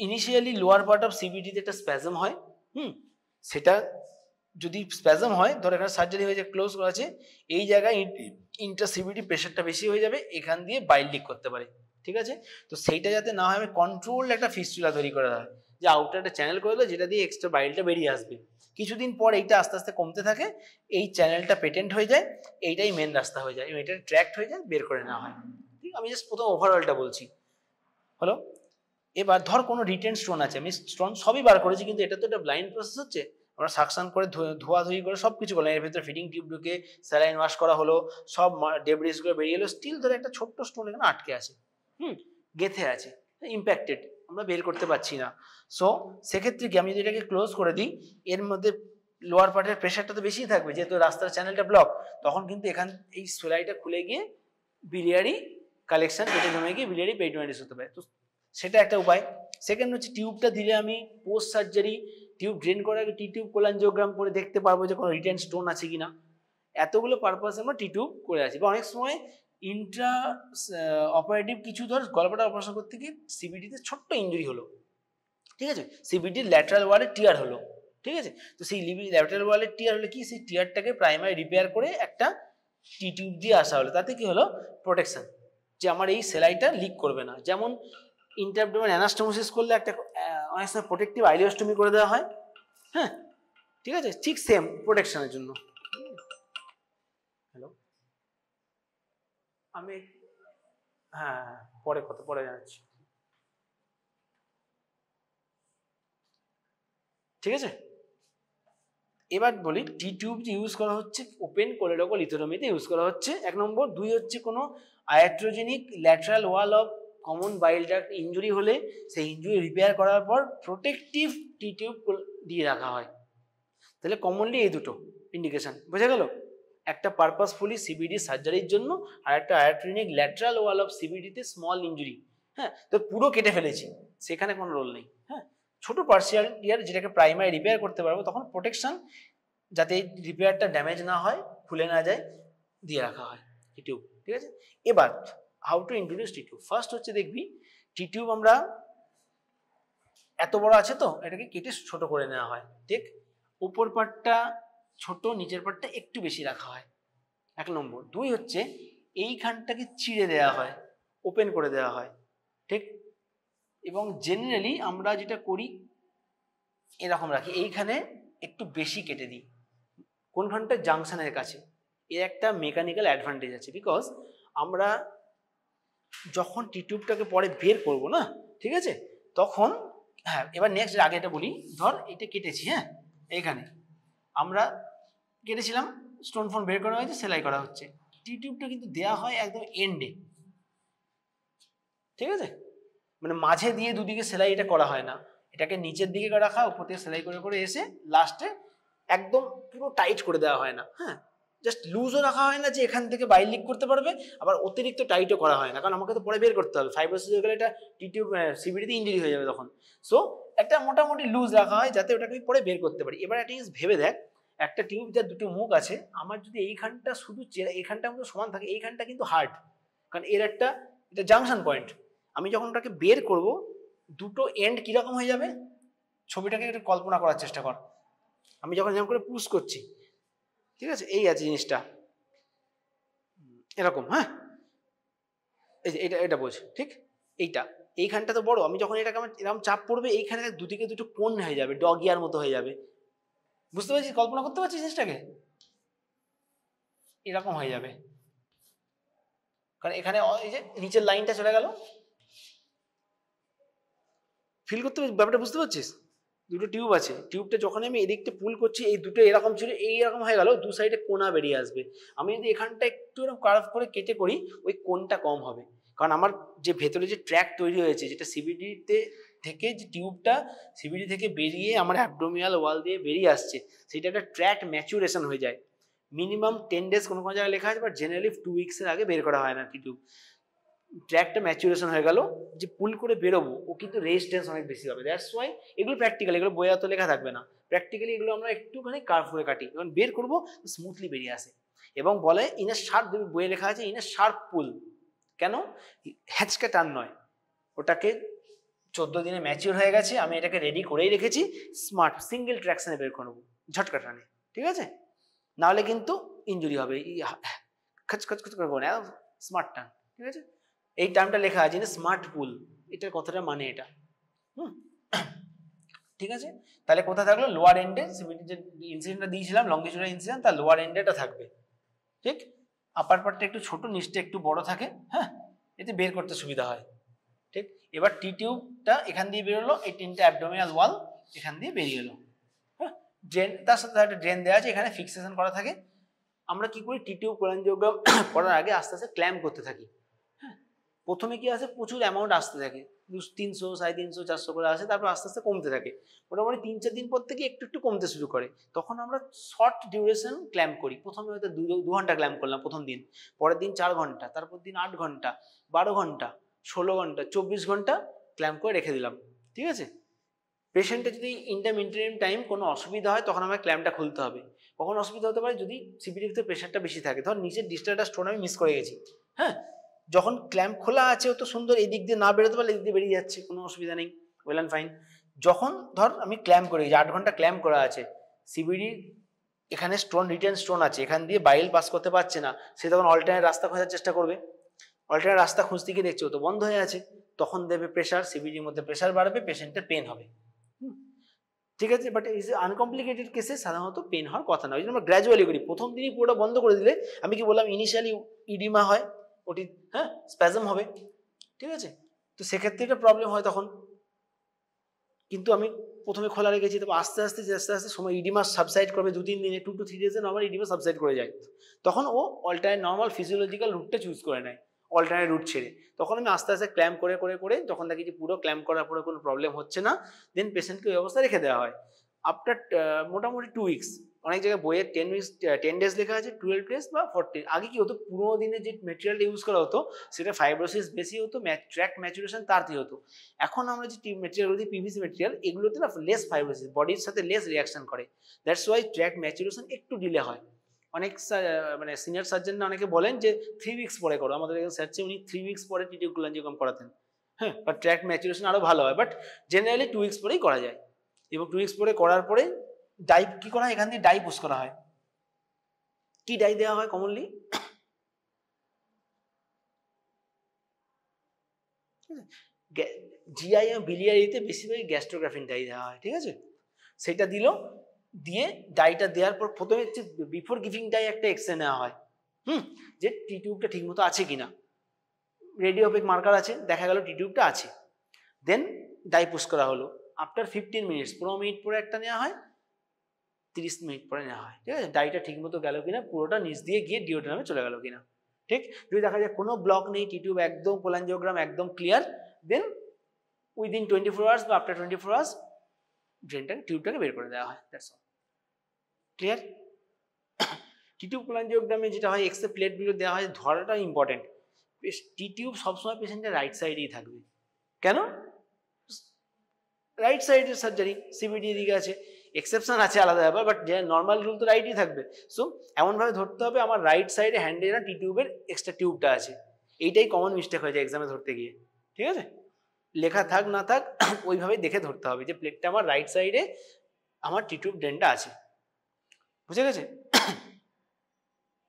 ইনিশিয়ালি লোয়ার পার্ট অফ সিবিডিতে একটা স্প্যাজম হয়, সেটা যদি স্প্যাজম হয়, ধর এখানে সার্জারি হয়ে যায়, ক্লোজ করা আছে, এই জায়গায় ইন্টারসিবিডি প্রেশারটা বেশি হয়ে যাবে, এখান দিয়ে বাইল লিক করতে পারে, ঠিক আছে। তো সেইটা যাতে না হয়, আমি কন্ট্রোল একটা ফিস্টুলা তৈরি করে দেওয়া হয়, যে আউটার একটা চ্যানেল করে দিল, যেটা দিয়ে এক্সট্রা বাইলটা বেরিয়ে আসবে। কিছুদিন পর এইটা আস্তে আস্তে কমতে থাকে, এই চ্যানেলটা পেটেন্ট হয়ে যায়, এইটাই মেন রাস্তা হয়ে যায়, এটা ট্র্যাক্ট হয়ে যায়, বের করে নেওয়া হয়। ঠিক, আমি জাস্ট প্রথম ওভারঅলটা বলছি, হলো। এবার ধর কোনো রিটেন স্টোন আছে, আমি স্টোন সবই বার করেছি, কিন্তু এটা তো একটা ব্লাইন্ড প্রসেস হচ্ছে, আমরা সাকশন করে ধোয়াধুয়ি করে সব কিছু করলাম, এর ভিতরে ফিডিং টিউব ঢুকে স্যালাইন ওয়াশ করা হলো, সব ডেব্রিসগুলো বেরিয়ে এলো, স্টিল ধরে একটা ছোট্ট স্টোন এখানে আটকে আছে, গেথে আছে, ইম্প্যাক্টেড, আমরা বের করতে পারছি না। সো সেক্ষেত্রে কি, আমি যদি এটাকে ক্লোজ করে দিই, এর মধ্যে লোয়ার পার্টের প্রেশারটা তো বেশি থাকবে, যেহেতু রাস্তার চ্যানেলটা ব্লক, তখন কিন্তু এখান এই সেলাইটা খুলে গিয়ে বিলিয়ারি কালেকশন, পেটে জমে গিয়ে বিলিয়ারি পেরিটোনাইটিস হতে পারে। তো সেটা একটা উপায়। সেকেন্ড হচ্ছে টিউবটা দিলে আমি পোস্ট সার্জারি টিউব ড্রেন করার আগে টি টিউব কোলাঞ্জিওগ্রাম করে দেখতে পারবো যে কোনো রিটেন স্টোন আছে কিনা। এতগুলো পারপাসে আমরা টি টিউব করে আছি। বা অনেক সময় ইন্ট্রা অপারেটিভ কিছু ধর গলব্লাডার অপারেশন করতে গিয়ে সিবিডিতে ছোট্ট ইঞ্জুরি হলো, ঠিক আছে, সিবিডির ল্যাটারাল ওয়ালে টিয়ার হলো, ঠিক আছে। তো সেই ল্যাটারাল ওয়ালে টিয়ার হলে কি, সেই টিয়ারটাকে প্রাইমারি রিপেয়ার করে একটা টি টিউব দিয়ে আসা হলো, তাতে কি হলো, প্রোটেকশন, যে আমার এই সেলাইটা লিক করবে না। যেমন ইন্টারঅ্যাবডোমেনাল অ্যানাস্টোমোসিস করলে একটা অনেক সময় প্রোটেক্টিভ আইলিওস্টমি করে দেওয়া হয়, হ্যাঁ, ঠিক আছে, ঠিক সেম প্রোটেকশনের জন্য। হ্যালো, আমি হ্যাঁ পরে জানাচ্ছি, ঠিক আছে। এবার বলি টি টিউব যে ইউজ করা হচ্ছে ওপেন কোলেডোকোলিথোটমিতে ইউজ করা হচ্ছে, 1 নম্বর। 2 হচ্ছে কোনো iatrogenic lateral wall of common bile duct injury হলে সেই ইঞ্জুরি রিপেয়ার করার পর প্রোটেক্টিভ টি টিউব দিয়ে রাখা হয়। তাহলে কমনলি এই দুটো ইন্ডিকেশন বোঝা গেল, একটা পারপাসফুলি সিবিডি সার্জারির জন্য, আর একটা আয়াট্রোজেনিক ল্যাটারাল ওয়াল অফ সিবিডিতে স্মল ইঞ্জুরি, হ্যাঁ, তো পুরো কেটে ফেলেছি, সেখানে কোনো রোল নেই, হ্যাঁ, ছোট পার্সিয়াল টিয়ার যেটাকে প্রাইমারি রিপেয়ার করতে পারবো, তখন প্রোটেকশন যাতে রিপেয়ারটা ড্যামেজ না হয়, খুলে না যায়, দিয়ে রাখা হয় টি টিউব, ঠিক আছে। এবার how to introduce T tube. First হচ্ছে দেখবি টি টিউব আমরা এত বড় আছে তো এটাকে কেটে ছোট করে নেওয়া হয়, ঠিক, উপর পার্টটা ছোট, নিচের পার্টটা একটু বেশি রাখা হয়, 1 নম্বর। 2 হচ্ছে এইখানটাকে চিড়ে দেওয়া হয়, ওপেন করে দেওয়া হয়, ঠিক, এবং জেনারেলি আমরা যেটা করি এরকম রাখি, এইখানে একটু বেশি কেটে দিই, কোনখানটা, জাংশনের কাছে। এর একটা মেকানিক্যাল অ্যাডভান্টেজ আছে, বিকজ আমরা যখন টি টিউবটাকে পরে বের করব না, ঠিক আছে, তখন, হ্যাঁ, এবার নেক্সট আগে এটা বলি, ধর এটা কেটেছি, হ্যাঁ, এইখানে আমরা কেটেছিলাম, স্টোন ফোন বের করা হয়েছে, সেলাই করা হচ্ছে, টি টিউবটা কিন্তু দেওয়া হয় একদম এন্ডে, ঠিক আছে, মানে মাঝে দিয়ে দুদিকে সেলাই এটা করা হয় না, এটাকে নিচের দিকে রাখা, উপর থেকে সেলাই করে করে এসে লাস্টে একদম পুরো টাইট করে দেওয়া হয় না, হ্যাঁ, জাস্ট লুজও রাখা হয় না যে এখান থেকে বাইল লিক করতে পারবে, আবার অতিরিক্ত টাইটও করা হয় না, কারণ আমাকে তো পরে বের করতে হবে, ফাইব্রোসিস হয়ে গেলে এটা টি টিউব সিবিডিতে ইঞ্জুরি হয়ে যাবে তখন। সো একটা মোটামুটি লুজ রাখা হয় যাতে ওটাকে পরে বের করতে পারি। এবার একটা জিনিস ভেবে দেখ, একটা টিউব যার দুটো মুখ আছে, আমার যদি এইখানটা শুধু এইখানটা মতো সমান থাকে, এইখানটা কিন্তু হার্ড, কারণ এর একটা এটা জাংশন পয়েন্ট, আমি যখন ওটাকে বের করব দুটো এন্ড কিরকম হয়ে যাবে, ছবিটাকে একটু কল্পনা করার চেষ্টা কর, আমি যখন এরকম করে পুশ করছি, ঠিক আছে, এই আছে জিনিসটা এরকম, হ্যাঁ, এই যে এটা এটা বোঝ, ঠিক, এইটা এইখানটা তো বড়, আমি যখন এটাকে আমার এরকম চাপ পড়বে এইখানে দুদিকে দুটো কোণ হয়ে যাবে, ডগ ইয়ার মতো হয়ে যাবে, বুঝতে পারছিস, কল্পনা করতে পারছিস জিনিসটাকে, এরকম হয়ে যাবে, কারণ এখানে এই যে নিচের লাইনটা চলে গেল, ফিল করতে ব্যাপারটা বুঝতে পারছিস, দুটো টিউব আছে, টিউবটা যখন আমি এদিকটা পুল করছি এই দুটো এরকম ছিল, এইরকম হয়ে গেল, দু সাইডে কোণা বেরিয়ে আসবে, আমি যদি এখানটা একটু এরকম কার্ভ করে কেটে করি ওই কোণটা কম হবে, কারণ আমার যে ভেতরে যে ট্র্যাক তৈরি হয়েছে, যেটা সিবিডিতে থেকে যে টিউবটা সিবিডি থেকে বেরিয়ে আমার অ্যাবডোমিনাল ওয়াল দিয়ে বেরিয়ে আসছে, সেটা একটা ট্র্যাক ম্যাচুরেশন হয়ে যায়, মিনিমাম 10 ডেজ কোনো কোনো জায়গায় লেখা আছে, বাট জেনারেলি 2 উইক্সের আগে বের করা হয় না টিউব, ট্র্যাকটা ম্যাচুরেশন হয়ে গেল, যে পুল করে বেরোবো ও কিন্তু রেজিস্ট্যান্স অনেক বেশি হবে, দ্যাটস ওয়াই এগুলো প্র্যাকটিক্যাল, এগুলো বইয়া তো লেখা থাকবে না, প্র্যাকটিক্যালি এগুলো আমরা একটুখানি কার্ভ করে কাটি, যখন বের করবো স্মুথলি বেরিয়ে আসে, এবং বলে ইন এ শার্প, বইয়ে লেখা আছে ইন এ শার্প পুল, কেন হ্যাচকে টান নয়, ওটাকে 14 দিনে ম্যাচিওর হয়ে গেছে, আমি এটাকে রেডি করেই রেখেছি, স্মার্ট সিঙ্গেল ট্র্যাকশনে বের করবো, ঝটকা টানে, ঠিক আছে, নাহলে কিন্তু ইনজুরি হবে, খচ খচ খচ করে না, স্মার্ট টান, ঠিক আছে, এই টার্মটা লেখা আছে না স্মার্ট পুল, এটার কথাটা মানে এটা, ঠিক আছে, তাহলে কোথায় থাকলো, লোয়ার এন্ডে সিবিটি যে ইনসিডেন্টটা দিয়েছিলাম লংগিটিউডাল ইনসিডেন্ট, তার লোয়ার এন্ডেটা থাকবে, ঠিক, আপার পার্টটা একটু ছোট, নিচটা একটু বড় থাকে, হ্যাঁ, এতে বের করতে সুবিধা হয়, ঠিক, এবার টি টিউবটা এখান দিয়ে বেরোলো, এই তিনটা অ্যাবডোমিনাল ওয়াল এখান দিয়ে বেরিয়ে এলো, হ্যাঁ, ড্রেন, তার সাথে একটা ড্রেন দেওয়া আছে, এখানে ফিক্সেশন করা থাকে, আমরা কি করি, টি টিউব কোলাঞ্জিওগ্রাম করার আগে আস্তে আস্তে ক্ল্যাম্প করতে থাকি, হ্যাঁ, প্রথমে কি আসে, প্রচুর অ্যামাউন্ট আসতে থাকে, 300, 350, 400 করে আসে, তারপর আস্তে আস্তে কমতে থাকে, মোটামুটি 3-4 দিন পর থেকে একটু একটু কমতে শুরু করে, তখন আমরা শর্ট ডিউরেশন ক্ল্যাম্প করি, প্রথমে হয়তো 2 ঘন্টা ক্ল্যাম্প করলাম প্রথম দিন, পরের দিন 4 ঘন্টা, তারপর দিন 8 ঘন্টা, 12 ঘন্টা, 16 ঘন্টা, 24 ঘন্টা ক্ল্যাম্প করে রেখে দিলাম, ঠিক আছে, পেশেন্টের যদি ইন্টারমিডিয়েট টাইম কোনো অসুবিধা হয় তখন আমার ক্ল্যাম্পটা খুলতে হবে, কখন অসুবিধা হতে পারে, যদি সিবিডিতে প্রেশারটা বেশি থাকে, ধর নিচের ডিস্টারটা স্টোন আমি মিস করে গেছি, হ্যাঁ, যখন ক্ল্যাম্প খোলা আছে ও তো সুন্দর, এই দিক দিয়ে না বেরোতে পারলে এই দিক দিয়ে বেরিয়ে যাচ্ছে, কোনো অসুবিধা নেই, ওয়েল অ্যান্ড ফাইন, যখন ধর আমি ক্ল্যাম্প করে গেছি, 8 ঘন্টা ক্ল্যাম্প করা আছে, সিবিডি এখানে স্টোন, রিটার্ন স্টোন আছে, এখান দিয়ে বাইল পাস করতে পারছে না, সে তখন অল্টারনেট রাস্তা খোঁজার চেষ্টা করবে, অল্টারনেট রাস্তা খুঁজতে গিয়ে দেখছে ও তো বন্ধ হয়ে আছে, তখন দেবে প্রেশার, সিবিডির মধ্যে প্রেশার বাড়বে, পেশেন্টের পেন হবে, ঠিক আছে, বাট ইজ আনকমপ্লিকেটেড কেসে সাধারণত পেন হওয়ার কথা না, ওই জন্য আমরা গ্র্যাজুয়ালি করি, প্রথম দিনই পুরোটা বন্ধ করে দিলে, আমি কি বললাম ইনিশিয়ালি ইডিমা হয়, ওটি হ্যাঁ স্প্যাজম হবে, ঠিক আছে, তো সেক্ষেত্রে একটা প্রবলেম হয় তখন, কিন্তু আমি প্রথমে খোলা রেখেছি, তবে আস্তে আস্তে আস্তে আস্তে সময় ইডিমা সাবসাইড করবে, 2-3 দিনে, 2 to 3 ডেজে নর্মাল ইডিমা সাবসাইড করে যায়, তখন ও অল্টারনেট নর্মাল ফিজিওলজিক্যাল রুটটা চুজ করে নেয়, অল্টারনেট রুট ছেড়ে, তখন আমি আস্তে আস্তে ক্ল্যাম্প করে করে করে যখন দেখি যে পুরো ক্ল্যাম্প করার পরে কোনো প্রবলেম হচ্ছে না, দেন পেশেন্টকে ওই অবস্থায় রেখে দেওয়া হয়, আফটার মোটামুটি 2 উইক্স, অনেক জায়গায় বইয়ে 10 ডেজ লেখা আছে, 12 ডেজ বা 40, আগে কি হতো, পুরোনো দিনে যে মেটেরিয়ালটা ইউজ করা হতো সেটা ফাইব্রোসিস বেশি হতো, ট্র্যাক ম্যাচুরেশন তাড়াতাড়ি হতো, এখন আমরা যে মেটেরিয়াল দিই পিভিসি মেটেরিয়াল, এগুলোতে না লেস ফাইব্রোসিস, বডির সাথে লেস রিয়াকশন করে, দ্যাটস ওয়াই ট্র্যাক ম্যাচুরেশন একটু ডিলে হয়, অনেক মানে সিনিয়র সার্জনরা অনেকে বলেন যে 3 উইক্স পরে করো, আমাদের এখানে স্যার উনি 3 উইক্স পরে টিটিউ কোলাঞ্জিওগ্রাম করাতেন, হ্যাঁ, বাট ট্র্যাক ম্যাচুরেশন আরও ভালো হয়, বাট জেনারেলি 2 উইক্স পরেই করা যায়, এবং 2 উইক্স পরে করার পরে ডাই কি করা হয়, এখান দিয়ে ডাই পুশ করা হয়, কি ডাই দেওয়া হয় কমনলি, জিআই এবং বিলিয়ারিতে বেশিরভাগই গ্যাস্ট্রোগ্রাফিন ডাই দেওয়া হয়, ঠিক আছে, সেটা দিল, দিয়ে ডাইটা দেওয়ার পর প্রথমে হচ্ছে বিফোর গিভিং ডাই একটা এক্সরে নেওয়া হয়, যে টি টিউবটা ঠিকমতো আছে কিনা, রেডিওপিক মার্কার আছে, দেখা গেল টি টিউবটা আছে, দেন ডাই পুশ করা হলো, আফটার 15 মিনিটস, 15 মিনিট পরে একটা নেওয়া হয়, 30 মিনিট পরে নেওয়া হয়, ঠিক আছে, ডাইটা ঠিকমতো গেল কিনা, পুরোটা নিচ দিয়ে গিয়ে ডিওড্রামে চলে গেল কিনা, ঠিক, যদি দেখা যায় কোনো ব্লক নেই, টি টিউব একদম, কোলাঞ্জিওগ্রাম একদম ক্লিয়ার, দেন উইদিন 24 আওয়ার্স বা আফটার 24 আওয়ার্স ড্রেনটাকে টিউবটাকে বের করে দেওয়া হয়, that's all, clear. T tube কোলাঞ্জিওগ্রামে যেটা হয়, এক্সরে প্লেটগুলো দেওয়া হয়, ধরাটা ইম্পর্টেন্ট, টি টিউব সবসময় পেশেন্টের রাইট সাইডেই থাকবে, কেন, রাইট সাইডের সার্জারি, সিবিডি দিকে আছে, এক্সেপশন আছে আলাদা ব্যাপার, বাট যে নর্মাল রুল তো রাইটই থাকবে, সো এমনভাবে ধরতে হবে আমার রাইট সাইডে হ্যান্ডে না টি টিউবের এক্সট্রা টিউবটা আছে, এইটাই কমন মিস্টেক হয়ে যায় এক্সামে ধরতে গিয়ে, ঠিক আছে, লেখা থাক না থাক ওইভাবেই দেখে ধরতে হবে যে প্লেটটা আমার রাইট সাইডে আমার টি টিউব ড্রেনটা আছে, বুঝে গেছে,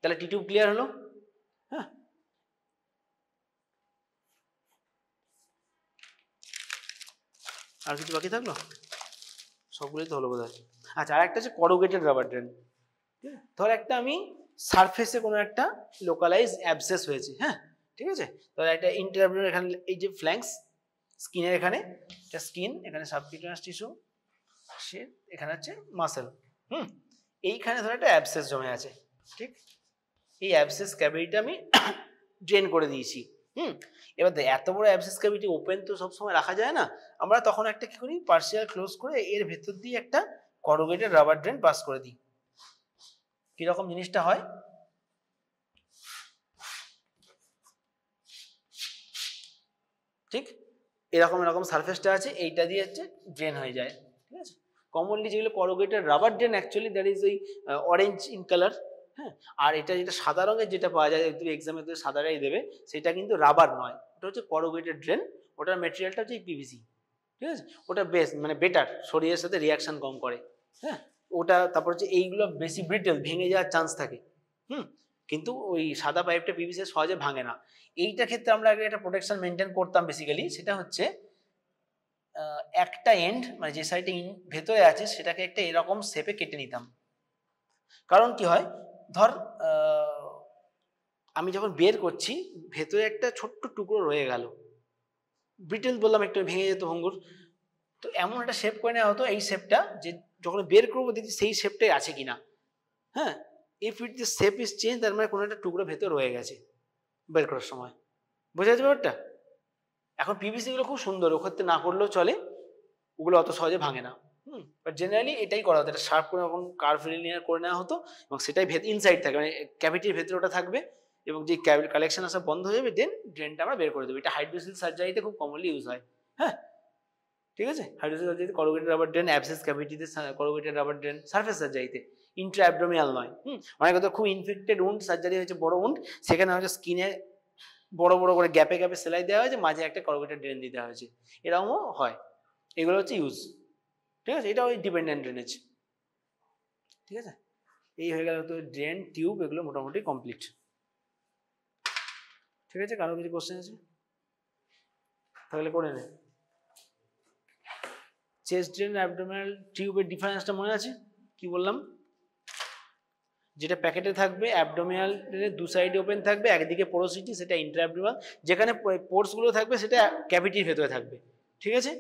তাহলে টি টিউব ক্লিয়ার হলো, হ্যাঁ, আর কিছু বাকি থাকলো? সবগুলোই তো হলো বোধ হয়। আচ্ছা, আর একটা হচ্ছে করুগেটেড রাবার ড্রেন। ধর একটা আমি সারফেসে কোনো একটা লোকালাইজ অ্যাবসেস হয়েছে, হ্যাঁ ঠিক আছে, ধর একটা ইন্টারঅ্যাবডোমিনাল এখানে এই যে ফ্ল্যাঙ্কস স্কিনের এখানে এটা স্কিন, এখানে সাবকিউটেনিয়াস টিস্যু, সে এখানে হচ্ছে মাসেল, এইখানে ধর একটা অ্যাবসেস জমে আছে, ঠিক, এই অ্যাবসেস ক্যাভিটিটা আমি ড্রেন করে দিয়েছি। এবার এত বড় অ্যাবসেস ক্যাভিটি ওপেন তো সবসময় রাখা যায় না, আমরা তখন একটা কি করি, পার্সিয়াল ক্লোজ করে এর ভেতর দিয়ে একটা করুগেটেড রাবার ড্রেন পাস করে দিই। কিরকম জিনিসটা হয়, ঠিক এরকম এরকম সারফেসটা আছে, এইটা দিয়ে হচ্ছে ড্রেন হয়ে যায়, ঠিক আছে। কমনলি যেগুলো corrugated rubber drain actually that is ওই অরেঞ্জ ইন কালার, হ্যাঁ, আর এটা যেটা সাদা রঙের যেটা পাওয়া যায় এক্সামে তো সাদাটাই দেবে, সেটা কিন্তু রাবার নয়, ওটা হচ্ছে করুগেটেড ড্রেন, ওটার ম্যাটেরিয়ালটা হচ্ছে পিভিসি, ঠিক আছে, ওটা বেশ মানে বেটার, শরীরের সাথে রিয়াকশন কম করে, হ্যাঁ, ওটা তারপর হচ্ছে এইগুলো বেশি ব্রিটেল, ভেঙে যাওয়ার চান্স থাকে, কিন্তু ওই সাদা পাইপটা পিভিসি সহজে ভাঙে না। এইটা ক্ষেত্রে আমরা আগে একটা প্রোটেকশন মেনটেন করতাম বেসিক্যালি, সেটা হচ্ছে একটা এন্ড মানে যে সাইডে ভেতরে আছে সেটাকে একটা এরকম শেপে কেটে নিতাম। কারণ কি হয়, ধর আমি যখন বের করছি ভেতরে একটা ছোট্ট টুকরো রয়ে গেল, ব্রিটেল বললাম একটু ভেঙে যেত ভঙ্গুর, তো এমন একটা শেপ করে নেওয়া হতো এই শেপটা, যে যখন বের করবো দেখি সেই শেপটাই আছে কিনা, হ্যাঁ, if it the shape is change তার মানে কোনো একটা টুকরো ভেতর রয়ে গেছে বের করার সময়, বোঝা যাচ্ছে ব্যাপারটা। এখন পিভিসি গুলো খুব সুন্দর, ওক্ষেত্রে না করলেও চলে, ওগুলো অত সহজে ভাঙে না, বাট জেনারেলি এটাই করা হতো, এটা শার্প করে এখন কার্ভ লিনিয়ার করে নেওয়া হতো, এবং সেটাই ইনসাইড থাকে, মানে ক্যাভিটির ভেতরে ওটা থাকবে, এবং যে কালেকশন আসা বন্ধ হয়ে যাবে দেন ড্রেনটা আমরা বের করে দেবো। এটা হাইড্রোসিল সার্জারিতে খুব কমনলি ইউজ হয়, হ্যাঁ ঠিক আছে, হাইড্রোসিল সার্জারিতে করুগেটেড রাবার ড্রেন, অ্যাবসেস ক্যাভিটিতে করুগেটেড রাবার ড্রেন, সারফেস সার্জারিতে, ইন্ট্রা অ্যাবডোমিনাল নয়, অনেক কথা খুব ইনফেক্টেড উন্ড সার্জারি হয়েছে, বড় উন্ড, সেখানে হচ্ছে স্কিনে বড় বড় করে গ্যাপে গ্যাপে সেলাই দেওয়া হয়েছে, মাঝে একটা করুগেটেড ড্রেন দিতে হয়েছে, এরকমও হয়, এগুলো হচ্ছে ইউজ, ঠিক আছে, এটা ওই ডিপেন্ডেন্ট ড্রেনেজ, ঠিক আছে। এই হয়ে গেল তো ড্রেন টিউব, এগুলো মোটামুটি কমপ্লিট, ঠিক আছে। কারো কিছু কোশ্চেন আছে তাহলে করে নে। চেস্ট ড্রেন অ্যাবডোমিনাল টিউবের ডিফারেন্সটা মনে আছে কি বললাম, যেটা প্যাকেটে থাকবে অ্যাবডোমিনাল দু সাইডে ওপেন থাকবে, একদিকে পোরোসিটি সেটা ইন্ট্রাঅ্যাবডোমিনাল, যেখানে পোর্সগুলো থাকবে সেটা ক্যাভিটির ভেতরে থাকবে, ঠিক আছে,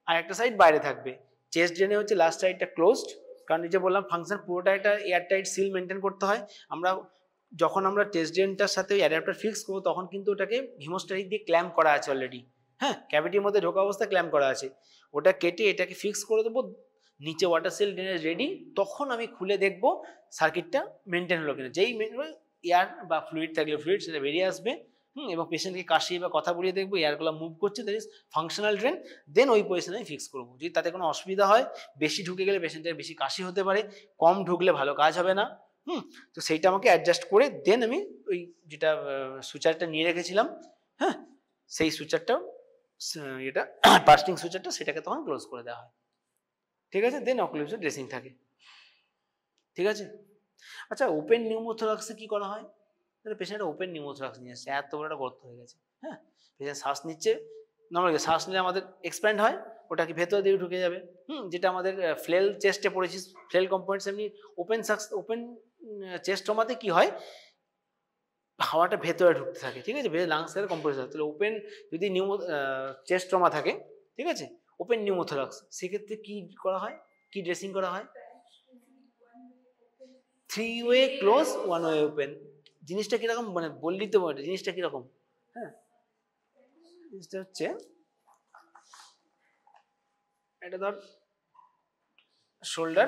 আর একটা সাইড বাইরে থাকবে। চেস্ট ড্রেনে হচ্ছে লাস্ট সাইডটা ক্লোজড, কারণ এই যে বললাম ফাংশন পুরোটা একটা এয়ারটাইট সিল মেনটেন করতে হয়। যখন আমরা চেস্ট ড্রেনটার সাথে ওই অ্যাডাপ্টার ফিক্স করবো তখন কিন্তু ওটাকে হিমোস্ট্যাটিক দিয়ে ক্ল্যাম্প করা আছে অলরেডি, হ্যাঁ, ক্যাভিটির মধ্যে ঢোকা অবস্থায় ক্ল্যাম্প করা আছে, ওটা কেটে এটাকে ফিক্স করে দেবো, নিচে ওয়াটার সেল ড্রেনেজ রেডি, তখন আমি খুলে দেখবো সার্কিটটা মেনটেন হলো কিনা, যেই এয়ার বা ফ্লুইড থাকলে ফ্লুইড সেটা বেরিয়ে আসবে, এবং পেশেন্টকে কাশি বা কথা বলিয়ে দেখবো এয়ারগুলো মুভ করছে, দ্যাট ইজ ফাংশনাল ড্রেন, দেন ওই পজিশনে আমি ফিক্স করবো। যদি তাতে কোনো অসুবিধা হয়, বেশি ঢুকে গেলে পেশেন্টের বেশি কাশি হতে পারে, কম ঢুকলে ভালো কাজ হবে না, তো সেইটা আমাকে অ্যাডজাস্ট করে দেন আমি ওই যেটা সুচারটা নিয়ে রেখেছিলাম, হ্যাঁ, সেই সুচারটা এটা বাস্টিং সুচারটা সেটাকে তখন ক্লোজ করে দেওয়া হয়, ঠিক আছে, দেন অক্লুসিভ ড্রেসিং থাকে, ঠিক আছে। আচ্ছা, ওপেন নিউমোথোরাক্সে কি করা হয়, তাহলে পেশেন্টটা ওপেন নিউমোথোরাক্স নিয়ে আসছে, এত বড় একটা গর্ত হয়ে গেছে, হ্যাঁ, পেশেন্ট শ্বাস নিচ্ছে, নর্মালি শ্বাস নিলে আমাদের এক্সপ্যান্ড হয়, ওটা কি ভেতর দিকে ঢুকে যাবে, যেটা আমাদের ফ্লেল চেস্টে পড়েছি, ফ্লেল কম্পোনেন্টস এমনি ওপেন চেস্ট ট্রমাতে কি হয়, হাওয়াটা ভেতরে ঢুকতে থাকে, ঠিক আছে, লাংসের কম্প্রেসার, তাহলে ওপেন যদি চেস্ট ট্রমা থাকে, ঠিক আছে, ওপেন নিউমোথোরাক্স, সেক্ষেত্রে কি করা হয়, কি ড্রেসিং করা হয়, 3-way ক্লোজ 1-way ওপেন। জিনিসটা কিরকম মানে বললি তো, জিনিসটা কিরকম, হ্যাঁ, জিনিসটা হচ্ছে এটা ধর শোল্ডার,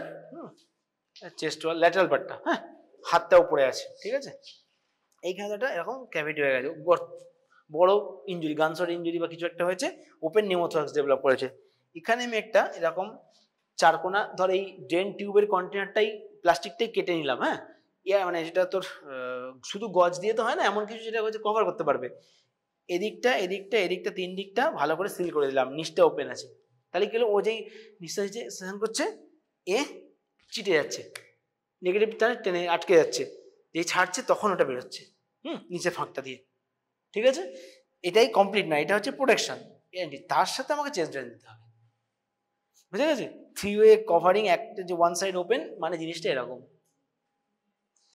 চেস্ট ওয়াল ল্যাটারাল পার্টটা, হ্যাঁ, হাতটা উপরে আছে, ঠিক আছে, এইখানটা এরকম ক্যাভিটি হয়ে গেছে, বড় ইঞ্জুরি, গানশট ইঞ্জুরি বা কিছু একটা হয়েছে, ওপেন নিউমোথোরাক্স ডেভেলপ করেছে। এখানে আমি একটা এরকম চারকোনা, ধর এই ড্রেন টিউবের কন্টেনারটাই প্লাস্টিকটাই কেটে নিলাম, হ্যাঁ, মানে যেটা তোর শুধু গজ দিয়ে তো হয় না, এমন কিছু যেটা হচ্ছে কভার করতে পারবে, এদিকটা এদিকটা এদিকটা 3 দিকটা ভালো করে সিল করে দিলাম, নিচটা ওপেন আছে, তাহলে কি হলো, ও যেই নিঃশ্বাস সেশন করছে এ চিটে যাচ্ছে, নেগেটিভ টেনে আটকে যাচ্ছে, যেই ছাড়ছে তখন ওটা বেরোচ্ছে, নিচের ফাঁকটা দিয়ে, ঠিক আছে, এটাই কমপ্লিট না, এটা হচ্ছে প্রোটেকশন, তার সাথে আমাকে চেস্ট ড্রেন দিতে হবে, বুঝে গেছে? থ্রি ওয়ে কভারিং, একটা যে ওয়ান সাইড ওপেন মানে জিনিসটা এরকম।